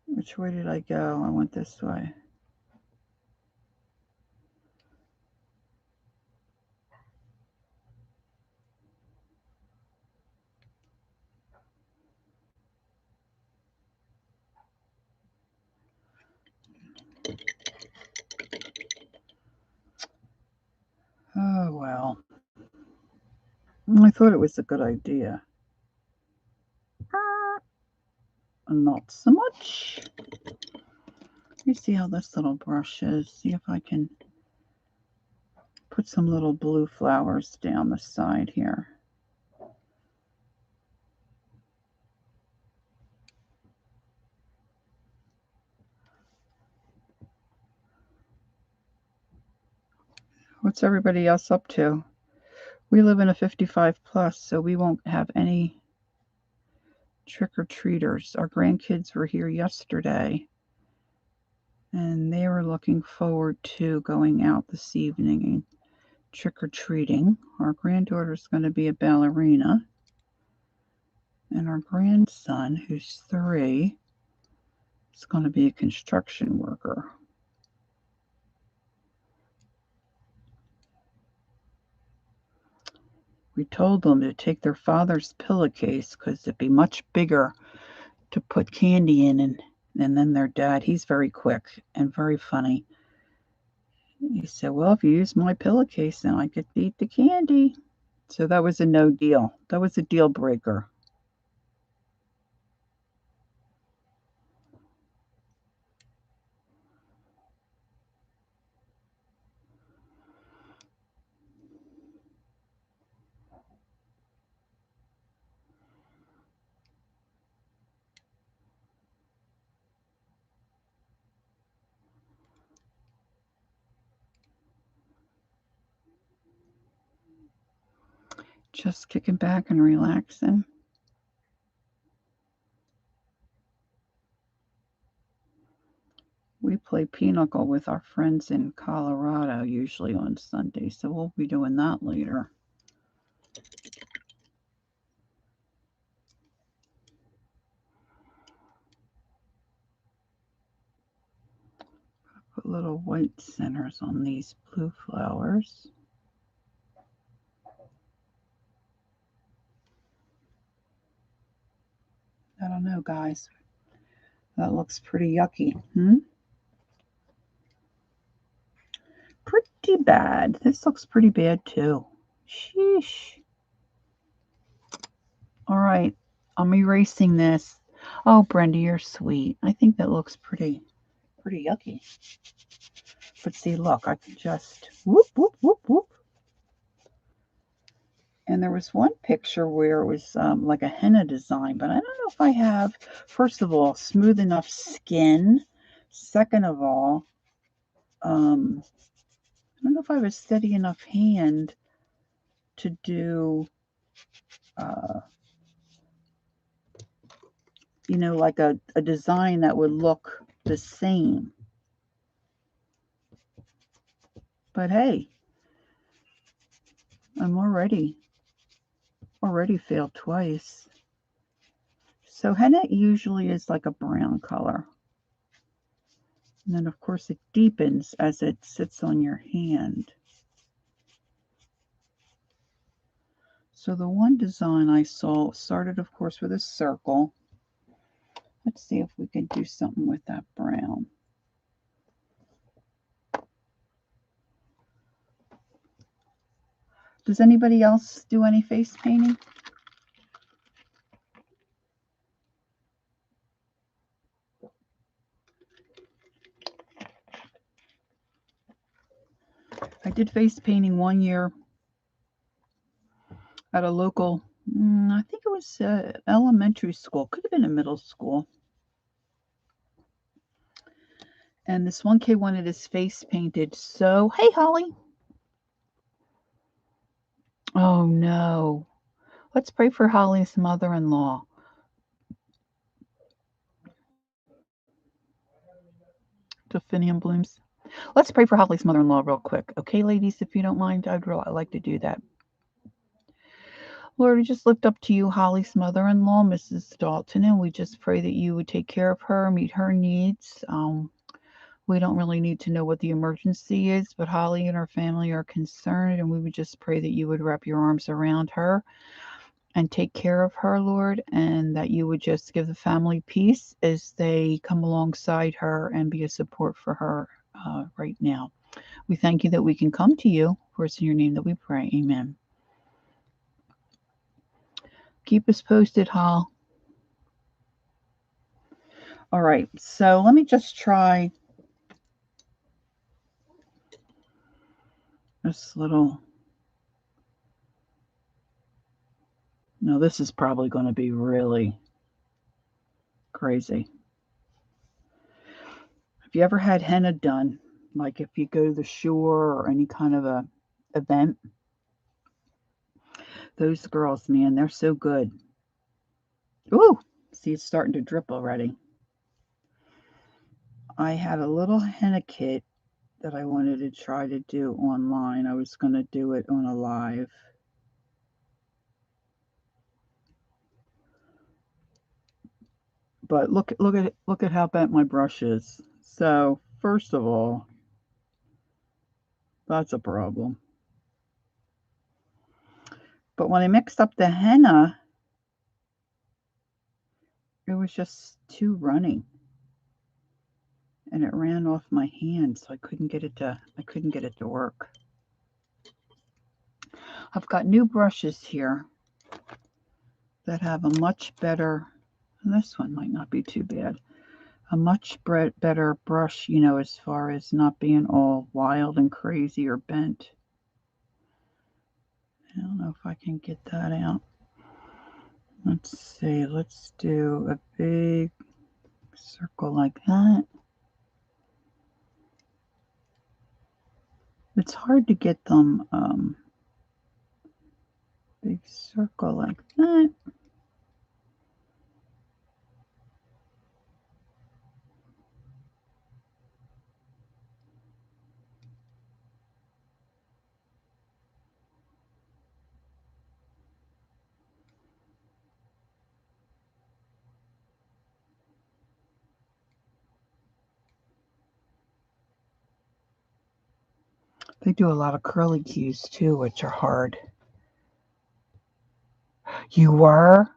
Which way did I go? I went this way. Oh, well. I thought it was a good idea. Not so much. Let me see how this little brush is. See if I can put some little blue flowers down the side here. What's everybody else up to? We live in a 55 plus, so we won't have any trick-or-treaters. Our grandkids were here yesterday, and they were looking forward to going out this evening and trick-or-treating. Our granddaughter's going to be a ballerina, and our grandson, who's 3, is going to be a construction worker. We told them to take their father's pillowcase because it'd be much bigger to put candy in, and then their dad, he's very quick and very funny. He said, well, if you use my pillowcase, then I get to eat the candy. So that was a no deal. That was a deal breaker. Just kicking back and relaxing. We play pinochle with our friends in Colorado, usually on Sunday, so we'll be doing that later. Put little white centers on these blue flowers. I don't know, guys. That looks pretty yucky. Pretty bad. This looks pretty bad too. Sheesh. All right, I'm erasing this. Oh, Brenda, you're sweet. I think that looks pretty yucky. But see, look, I can just whoop, whoop, whoop, whoop. And there was one picture where it was like a henna design, but I don't know if I have, first of all, smooth enough skin. Second of all, I don't know if I have a steady enough hand to do, like a design that would look the same. But hey, I'm already failed twice. So henna usually is like a brown color. And then, of course, it deepens as it sits on your hand. So the one design I saw started, of course, with a circle. Let's see if we can do something with that brown. Does anybody else do any face painting? I did face painting one year at a local, I think it was elementary school, could have been a middle school. And this one kid wanted his face painted. So, hey, Holly. Oh, no. Let's pray for Holly's mother-in-law. Delphinium blooms. Let's pray for Holly's mother-in-law real quick. Okay, ladies, if you don't mind, I'd like to do that. Lord, we just lift up to you Holly's mother-in-law, Mrs. Dalton, and we just pray that you would take care of her, meet her needs. We don't really need to know what the emergency is, but Holly and her family are concerned, and we would just pray that you would wrap your arms around her and take care of her, Lord, and that you would just give the family peace as they come alongside her and be a support for her right now. We thank you that we can come to you. For it's in your name that we pray. Amen. Keep us posted, Hall. All right, so let me just try this little. No, this is probably going to be really crazy. Have you ever had henna done? Like if you go to the shore or any kind of a event? Those girls, man, they're so good. Ooh, See, it's starting to drip already. I had a little henna kit that I wanted to try to do online. I was going to do it on a live. But look at how bent my brush is. So, first of all, that's a problem. But when I mixed up the henna, it was just too runny. And it ran off my hand, so I couldn't get it to work. I've got new brushes here that have a much better, this one might not be too bad, a much better brush, you know, as far as not being all wild and crazy or bent. I don't know if I can get that out. Let's see, let's do a big circle like that. It's hard to get them big circle like that. They do a lot of curly cues too, which are hard. You were?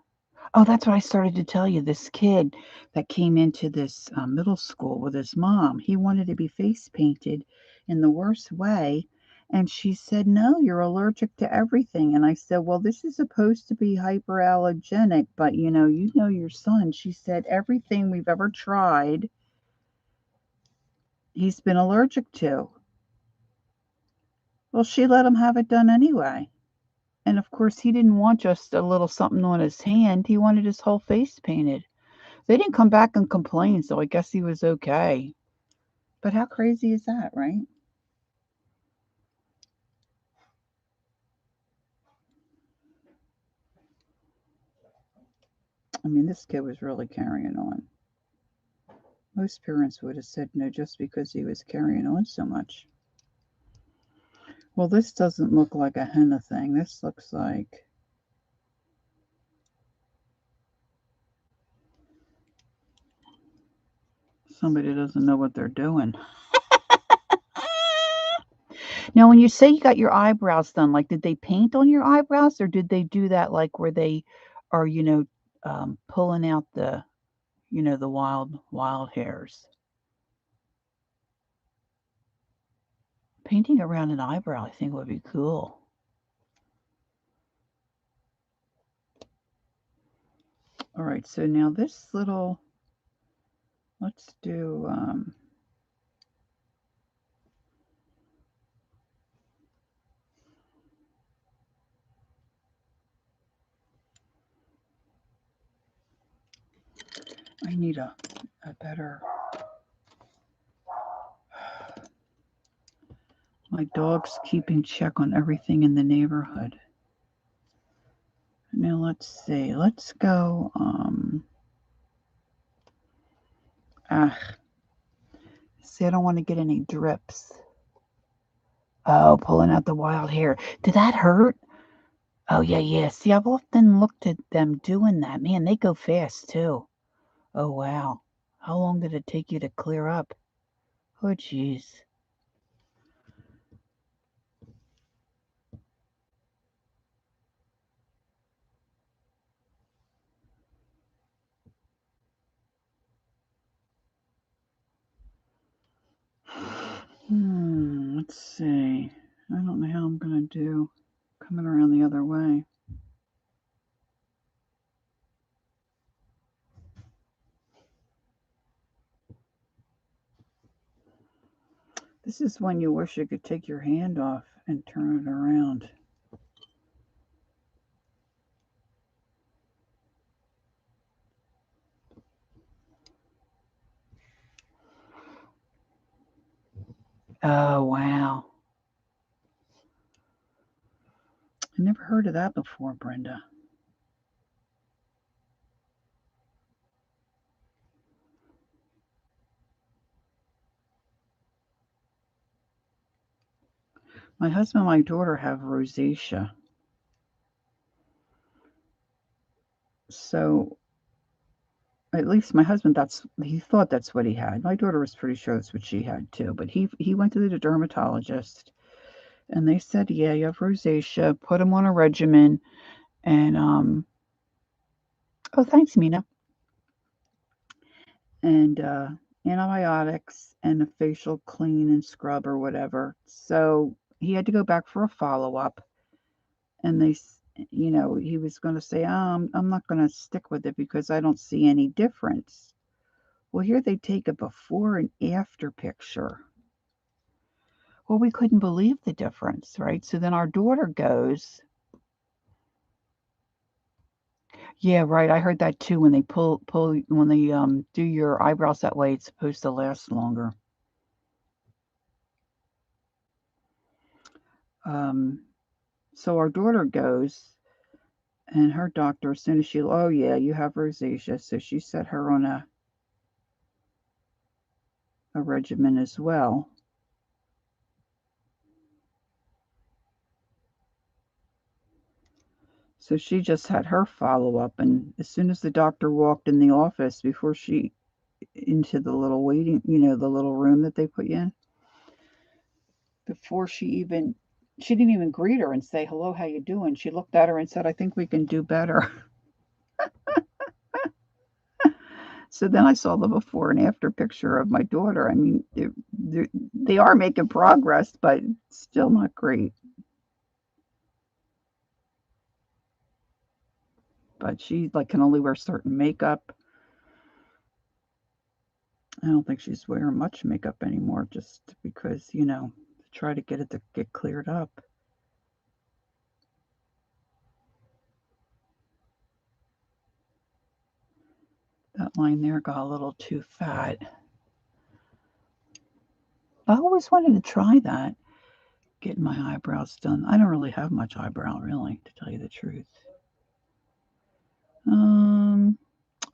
Oh, that's what I started to tell you. This kid that came into this middle school with his mom, he wanted to be face painted in the worst way. And she said, no, you're allergic to everything. And I said, well, this is supposed to be hyperallergenic, but you know your son. She said, everything we've ever tried, he's been allergic to. Well, she let him have it done anyway. And of course, he didn't want just a little something on his hand. He wanted his whole face painted. They didn't come back and complain, so I guess he was okay. But how crazy is that, right? I mean, this kid was really carrying on. Most parents would have said no just because he was carrying on so much. Well, this doesn't look like a henna thing. This looks like somebody doesn't know what they're doing. Now, when you say you got your eyebrows done, like, did they paint on your eyebrows or did they do that like where they are, pulling out the wild hairs? Painting around an eyebrow, I think, would be cool. All right, so now this little, let's do, I need a better, my dog's keeping check on everything in the neighborhood. Now let's see, let's go, see, I don't want to get any drips. Oh, pulling out the wild hair. Did that hurt? Oh, yeah, yeah. See, I've often looked at them doing that. Man, they go fast too. Oh, wow. How long did it take you to clear up? Oh, jeez. Let's see. I don't know how I'm going to do coming around the other way. This is when you wish you could take your hand off and turn it around. Oh, wow. I never heard of that before, Brenda. My husband and my daughter have rosacea. So at least my husband, he thought that's what he had. My daughter was pretty sure that's what she had too. But he went to the dermatologist, and they said, yeah, you have rosacea. Put him on a regimen, and oh, thanks, Mina, and antibiotics and a facial clean and scrub or whatever. So he had to go back for a follow up, and he was going to say, I'm not going to stick with it because I don't see any difference. Well, here they take a before and after picture. Well, we couldn't believe the difference, right? So then our daughter goes, yeah, right. I heard that too. When they when they do your eyebrows that way, it's supposed to last longer. Um, so our daughter goes, and her doctor, as soon as oh yeah, you have rosacea, so she set her on a regimen as well. So she just had her follow up, and as soon as the doctor walked in the office, before she into the little waiting, the little room that they put you in, before she didn't even greet her and say hello, how you doing. She looked at her and said, I think we can do better. So then I saw the before and after picture of my daughter. I mean, they are making progress, but still not great. But she can only wear certain makeup. I don't think she's wearing much makeup anymore, just because to try to get it to get cleared up. That line there got a little too fat. I always wanted to try that, getting my eyebrows done. I don't really have much eyebrow, really, to tell you the truth.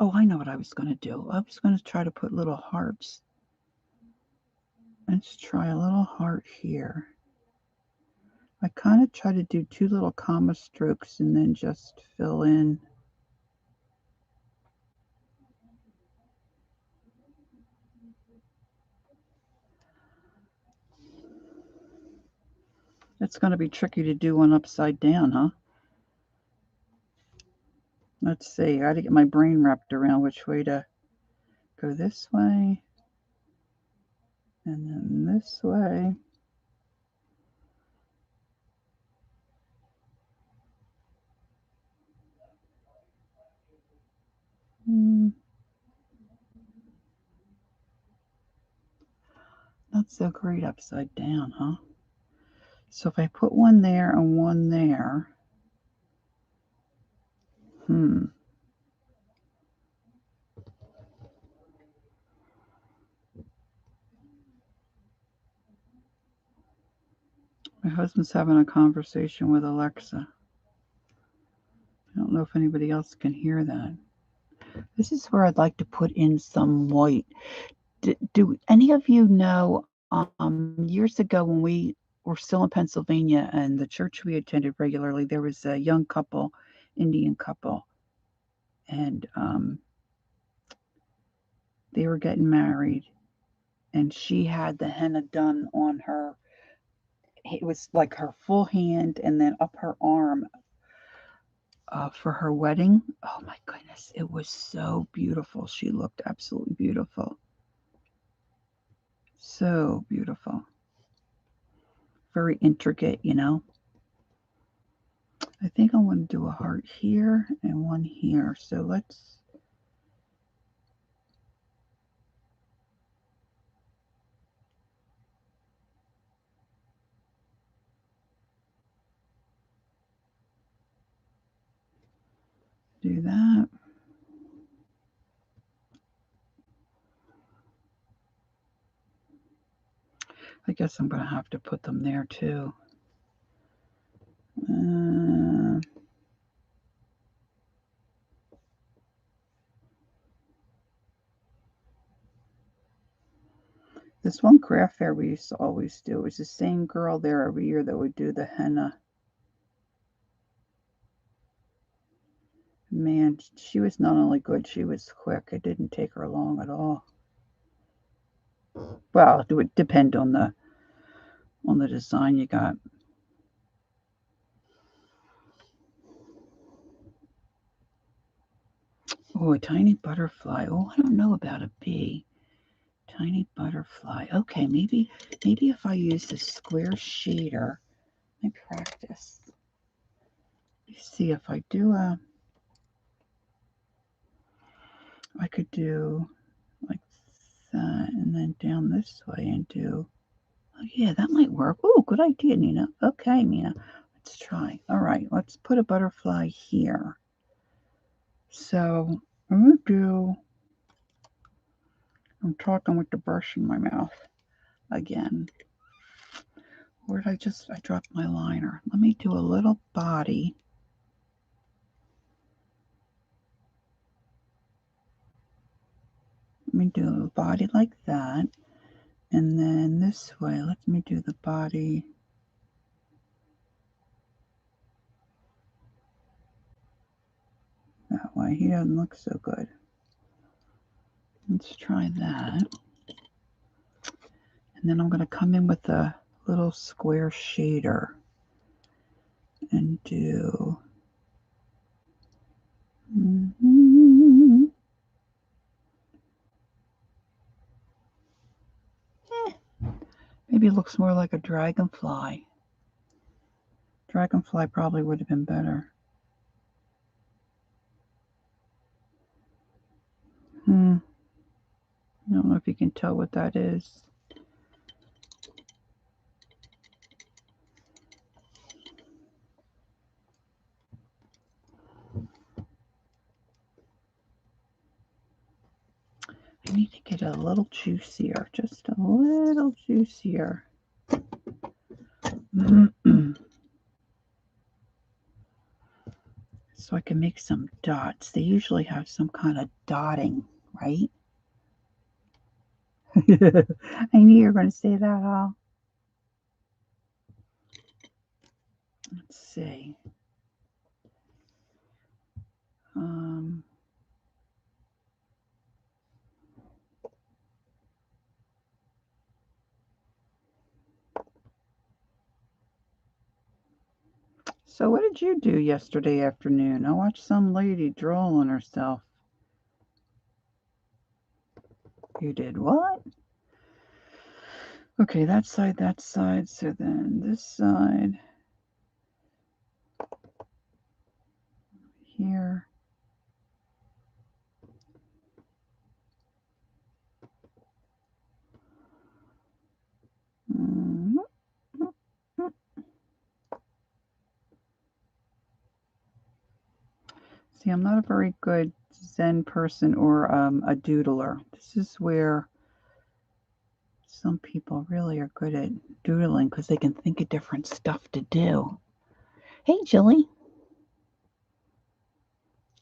Oh, I know what I was going to do. I was going to try to put little hearts. Let's try a little heart here. I kind of try to do 2 little comma strokes and then just fill in. It's going to be tricky to do one upside down, huh? Let's see. I got to get my brain wrapped around which way to go, this way and then this way. Not so great upside down, huh? So if I put one there and one there, My husband's having a conversation with Alexa. I don't know if anybody else can hear that. This is where I'd like to put in some white. Do any of you know, years ago when we were still in Pennsylvania and the church we attended regularly, there was a young couple, Indian couple, and they were getting married, and she had the henna done on her. It was like her full hand and then up her arm for her wedding. Oh my goodness, it was so beautiful. She looked absolutely beautiful. So beautiful. Very intricate, I think I want to do a heart here and one here. So let's do that. I guess I'm going to have to put them there too. This one craft fair we used to always do. It was the same girl there every year that would do the henna. Man, she was not only good, she was quick. It didn't take her long at all. Well, it would depend on the design you got. Oh, a tiny butterfly. Oh, I don't know about a bee. Tiny butterfly. Okay, maybe if I use the square shader, I practice. You see, if I do I could do like that, and then down this way and do. Oh, yeah, that might work. Oh, good idea, Nina. Okay, Nina, let's try. All right, let's put a butterfly here. So I'm gonna do. I'm talking with the brush in my mouth again. Where did I dropped my liner. Let me do a little body. Let me do a body like that. And then this way, let me do the body. That way. He doesn't look so good. Let's try that. And then I'm going to come in with a little square shader and do. Maybe it looks more like a dragonfly. Dragonfly probably would have been better. I don't know if you can tell what that is. I need to get a little juicier, just a little juicier. So I can make some dots. They usually have some kind of dotting, right? I knew you were going to say that, Al. Let's see. So what did you do yesterday afternoon? I watched some lady draw on herself. You did what? Okay, that side. So then this side. Here. See, I'm not a very good Zen person or a doodler. This is where some people really are good at doodling because they can think of different stuff to do. Hey, Jilly.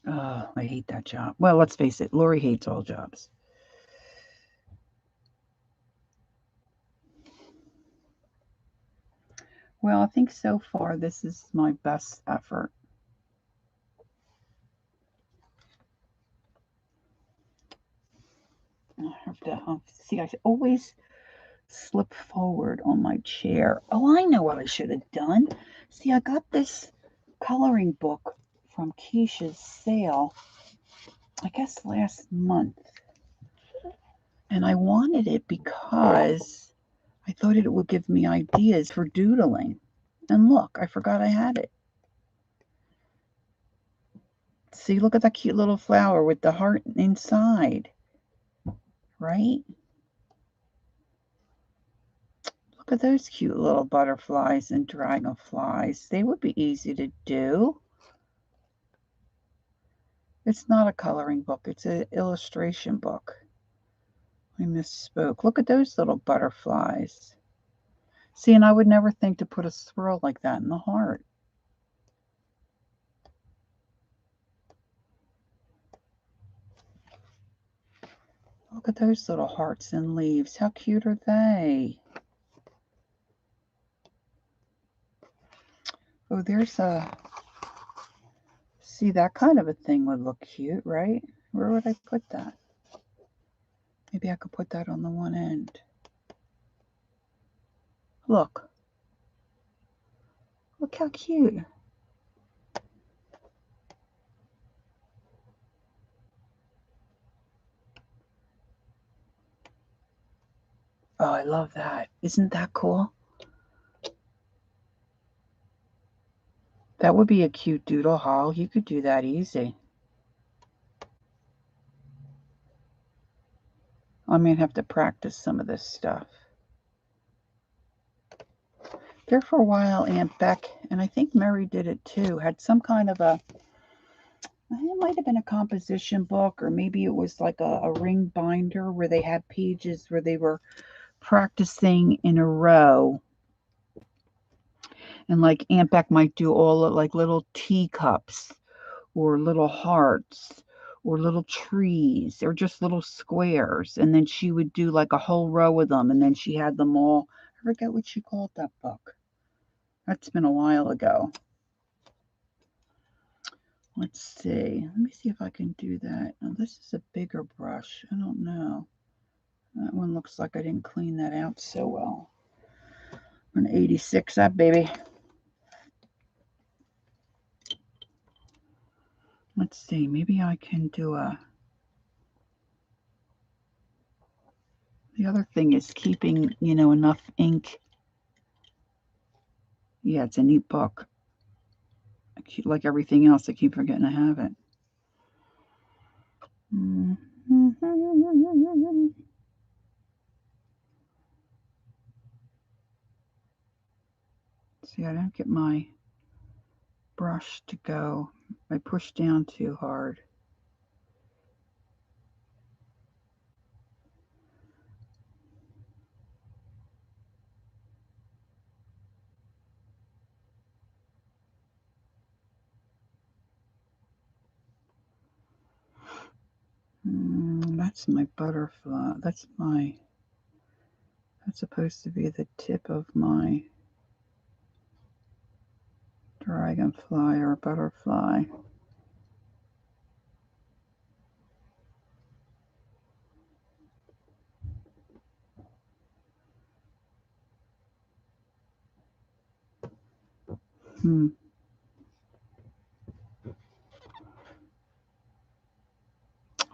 Oh, I hate that job. Well, let's face it, Lori hates all jobs. Well, I think so far this is my best effort. I have to see. I always slip forward on my chair. Oh, I know what I should have done. See, I got this coloring book from Keisha's sale, I guess last month. And I wanted it because I thought it would give me ideas for doodling. And look, I forgot I had it. See, look at that cute little flower with the heart inside. Right? Look at those cute little butterflies and dragonflies. They would be easy to do. It's not a coloring book. It's an illustration book. I misspoke. Look at those little butterflies. See, and I would never think to put a swirl like that in the heart. Look at those little hearts and leaves. How cute are they? Oh, there's a... See, that kind of a thing would look cute, right? Where would I put that? Maybe I could put that on the one end. Look. Look how cute. Oh, I love that. Isn't that cool? That would be a cute doodle haul. You could do that easy. I may have to practice some of this stuff. There for a while, Aunt Beck, and I think Mary did it too, had some kind of a, it might have been a composition book, or maybe it was like a ring binder where they had pages where they were practicing in a row. And like Aunt Beck might do all of like little teacups or little hearts or little trees or just little squares. And then she would do like a whole row of them. And then she had them all. I forget what she called that book. That's been a while ago. Let's see. Let me see if I can do that. Now, this is a bigger brush. I don't know. That one looks like I didn't clean that out so well. An 86 up, baby. Let's see. Maybe I can do a... The other thing is keeping, enough ink. Yeah, it's a neat book. Like everything else, I keep forgetting to have it. See, I don't get my brush to go. I push down too hard. That's my butterfly. That's supposed to be the tip of my dragonfly or butterfly.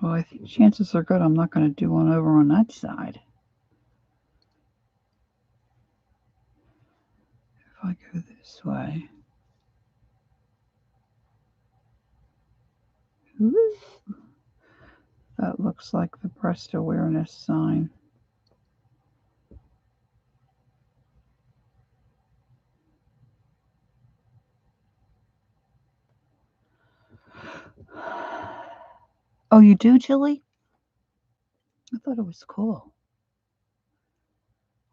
Well, I think chances are good I'm not going to do one over on that side. If I go this way. That looks like the breast awareness sign. Oh, you do, Jilly? I thought it was cool.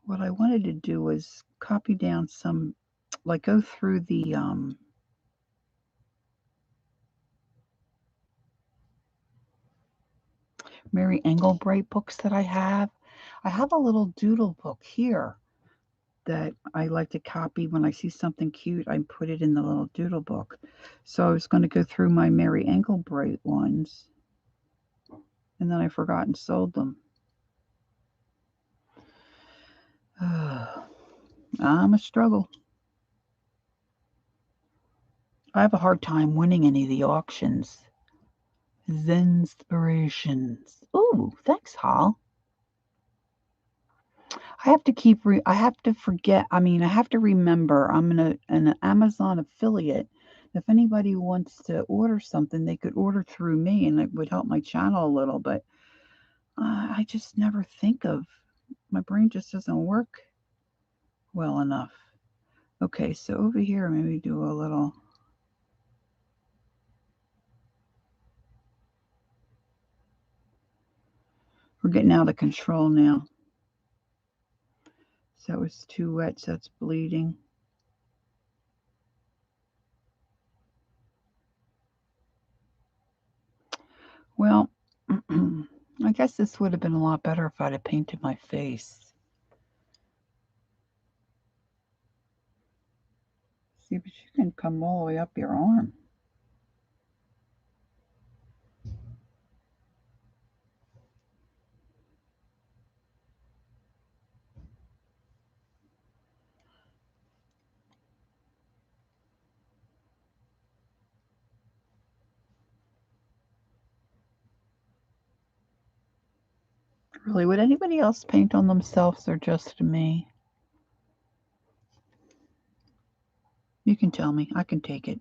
What I wanted to do was copy down some, like go through the Mary Engelbreit books that I have. I have a little doodle book here that I like to copy when I see something cute. I put it in the little doodle book. So I was going to go through my Mary Engelbreit ones, and then I forgot and sold them. I'm a struggle. I have a hard time winning any of the auctions. Zenspirations. Ooh, thanks, Hal. I have to I have to forget. I mean, I have to remember I'm an Amazon affiliate. If anybody wants to order something, they could order through me and it would help my channel a little, but I just never think of, my brain just doesn't work well enough. Okay, so over here, maybe do a little. We're getting out of control now. So that was too wet, so it's bleeding. Well, I guess this would have been a lot better if I'd have painted my face. See, but you can come all the way up your arm. Really, would anybody else paint on themselves or just me? You can tell me. I can take it.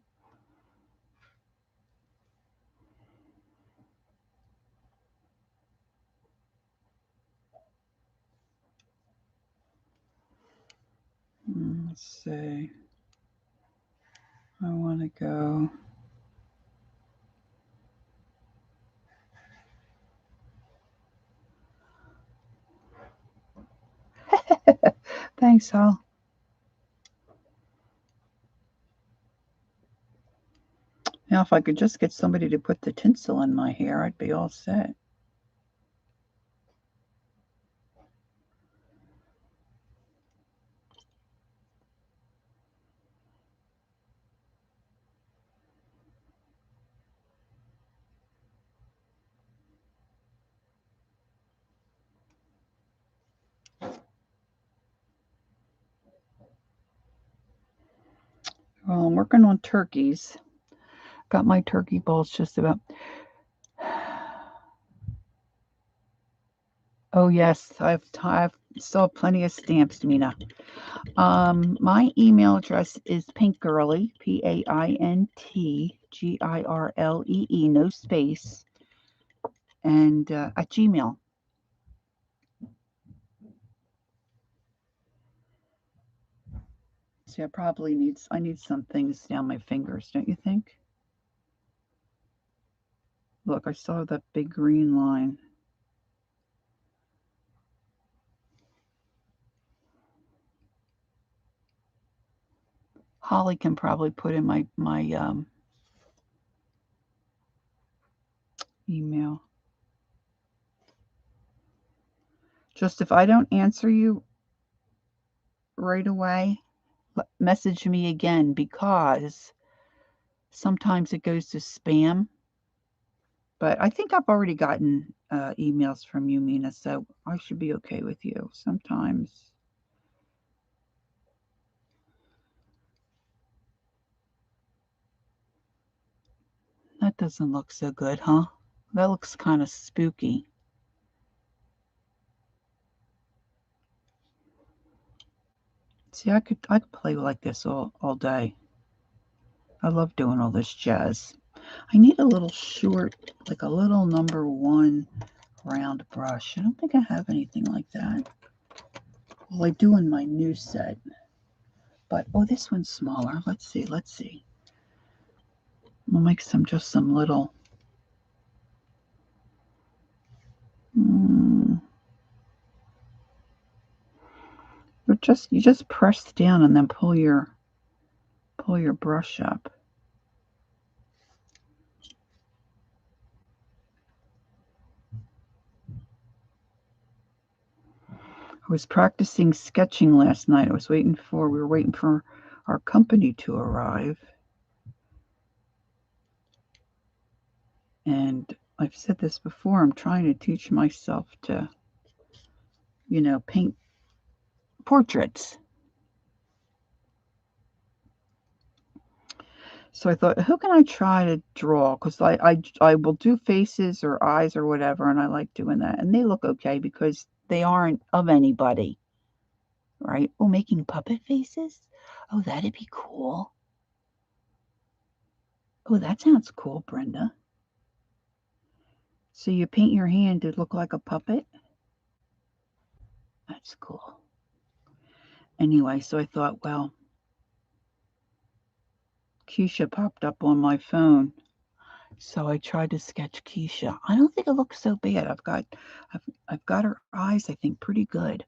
Let's see. I want to go. Thanks, Hal. Now, if I could just get somebody to put the tinsel in my hair, I'd be all set. Well, I'm working on turkeys. Got my turkey balls just about. Oh yes, I've still have plenty of stamps, Mina. My email address is pinkgirly, PAINTGIRLEE, no space, and at Gmail. See, I need some things down my fingers, don't you think? Look, I saw that big green line. Holly can probably put in my email. Just if I don't answer you right away, message me again because sometimes it goes to spam. But I think I've already gotten emails from you, Mina, so I should be okay with you. Sometimes. That doesn't look so good, huh? That looks kind of spooky. See, I could play like this all day. I love doing all this jazz. I need a little short, like a little number 1 round brush. I don't think I have anything like that. Well, I do in my new set. But, oh, this one's smaller. Let's see. We'll make just some little. You just press down and then pull your brush up. I was practicing sketching last night. We were waiting for our company to arrive. And I've said this before, I'm trying to teach myself to, paint portraits. So I thought, who can I try to draw? Because I will do faces or eyes or whatever, and I like doing that. And they look okay because they aren't of anybody, right? Oh, making puppet faces? Oh, that'd be cool. Oh, that sounds cool, Brenda. So you paint your hand to look like a puppet? That's cool. Anyway, so I thought, well, Keisha popped up on my phone. So I tried to sketch Keisha. I don't think it looks so bad. I've got her eyes, I think, pretty good.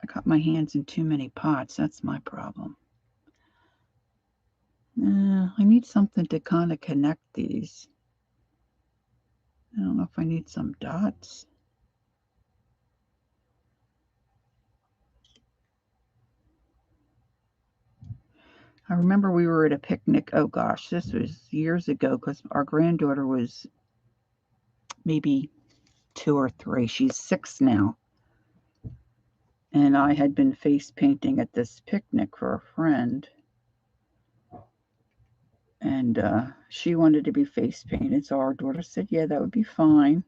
I got my hands in too many pots. That's my problem. I need something to kind of connect these. I don't know if I need some dots. I remember we were at a picnic. Oh gosh, this was years ago because our granddaughter was maybe 2 or 3. She's 6 now. And I had been face painting at this picnic for a friend. And she wanted to be face painted. So our daughter said, yeah, that would be fine.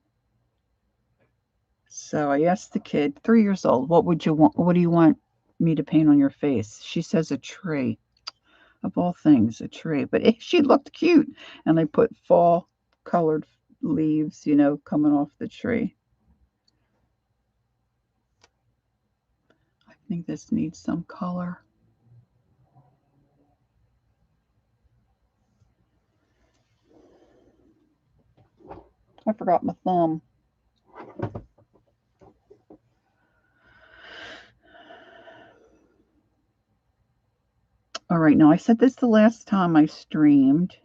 So I asked the kid, 3 years old, what would you want? What do you want me to paint on your face? She says a tree. Of all things, a tree. But she looked cute. And I put fall colored leaves, coming off the tree. I think this needs some color. I forgot my thumb. All right, now I said this the last time I streamed,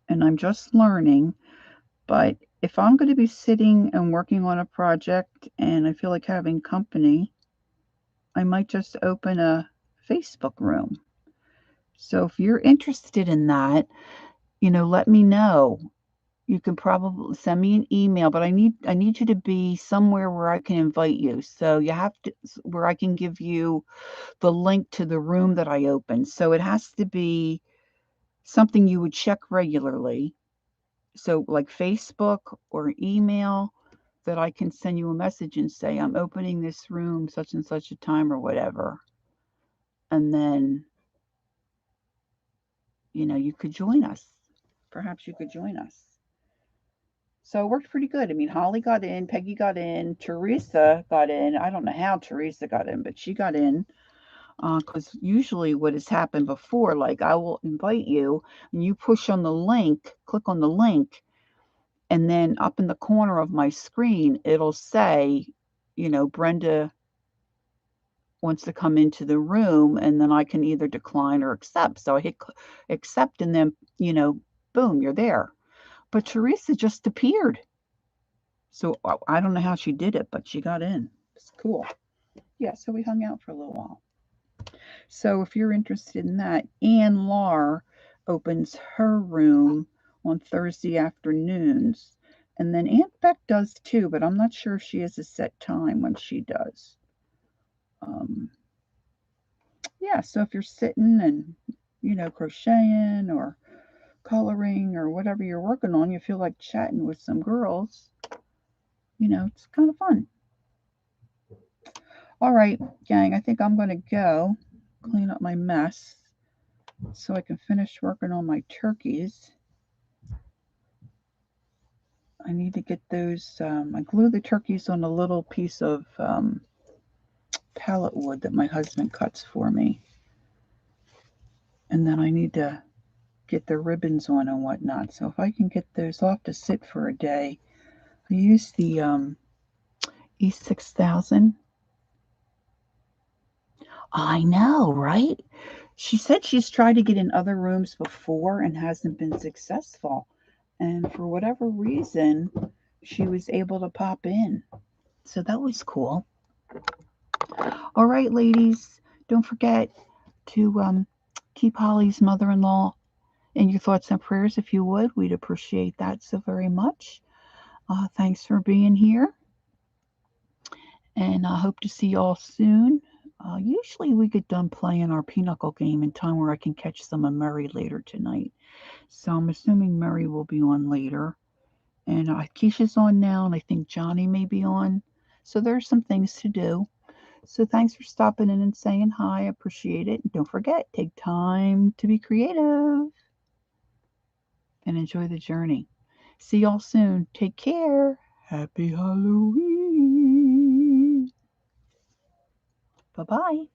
and I'm just learning, but if I'm going to be sitting and working on a project and I feel like having company, I might just open a Facebook room. So if you're interested in that, let me know. You can probably send me an email, but I need you to be somewhere where I can invite you. So you have to, where I can give you the link to the room that I opened. So it has to be something you would check regularly. So like Facebook or email, that I can send you a message and say, I'm opening this room such and such a time or whatever. And then, you could join us. Perhaps you could join us. So it worked pretty good. I mean, Holly got in, Peggy got in, Teresa got in. I don't know how Teresa got in, but she got in. Because usually what has happened before, like I will invite you and you push on the link, click on the link, and then up in the corner of my screen, it'll say, Brenda wants to come into the room, and then I can either decline or accept. So I hit accept, and then, boom, you're there. But Teresa just appeared. So I don't know how she did it, but she got in. It's cool. Yeah, so we hung out for a little while. So if you're interested in that, Ann Lar opens her room on Thursday afternoons. And then Aunt Beck does too, but I'm not sure if she has a set time when she does. Yeah, so if you're sitting and, crocheting or coloring or whatever you're working on, you feel like chatting with some girls, it's kind of fun. All right, gang, I think I'm going to go clean up my mess so I can finish working on my turkeys. I need to get those, I glue the turkeys on a little piece of pallet wood that my husband cuts for me. And then I need to get the ribbons on and whatnot. So if I can get those, I'll have to sit for a day. I use the E6000. I know, right? She said she's tried to get in other rooms before and hasn't been successful. And for whatever reason, she was able to pop in. So that was cool. All right, ladies, don't forget to keep Holly's mother-in-law in your thoughts and prayers if you would. We'd appreciate that so very much. Thanks for being here. And I hope to see y'all soon. Usually we get done playing our pinochle game in time where I can catch some of Murray later tonight. So I'm assuming Murray will be on later. And Keisha's on now, and I think Johnny may be on. So there's some things to do. So thanks for stopping in and saying hi. I appreciate it. And don't forget, take time to be creative and enjoy the journey. See y'all soon. Take care. Happy Halloween. Bye-bye.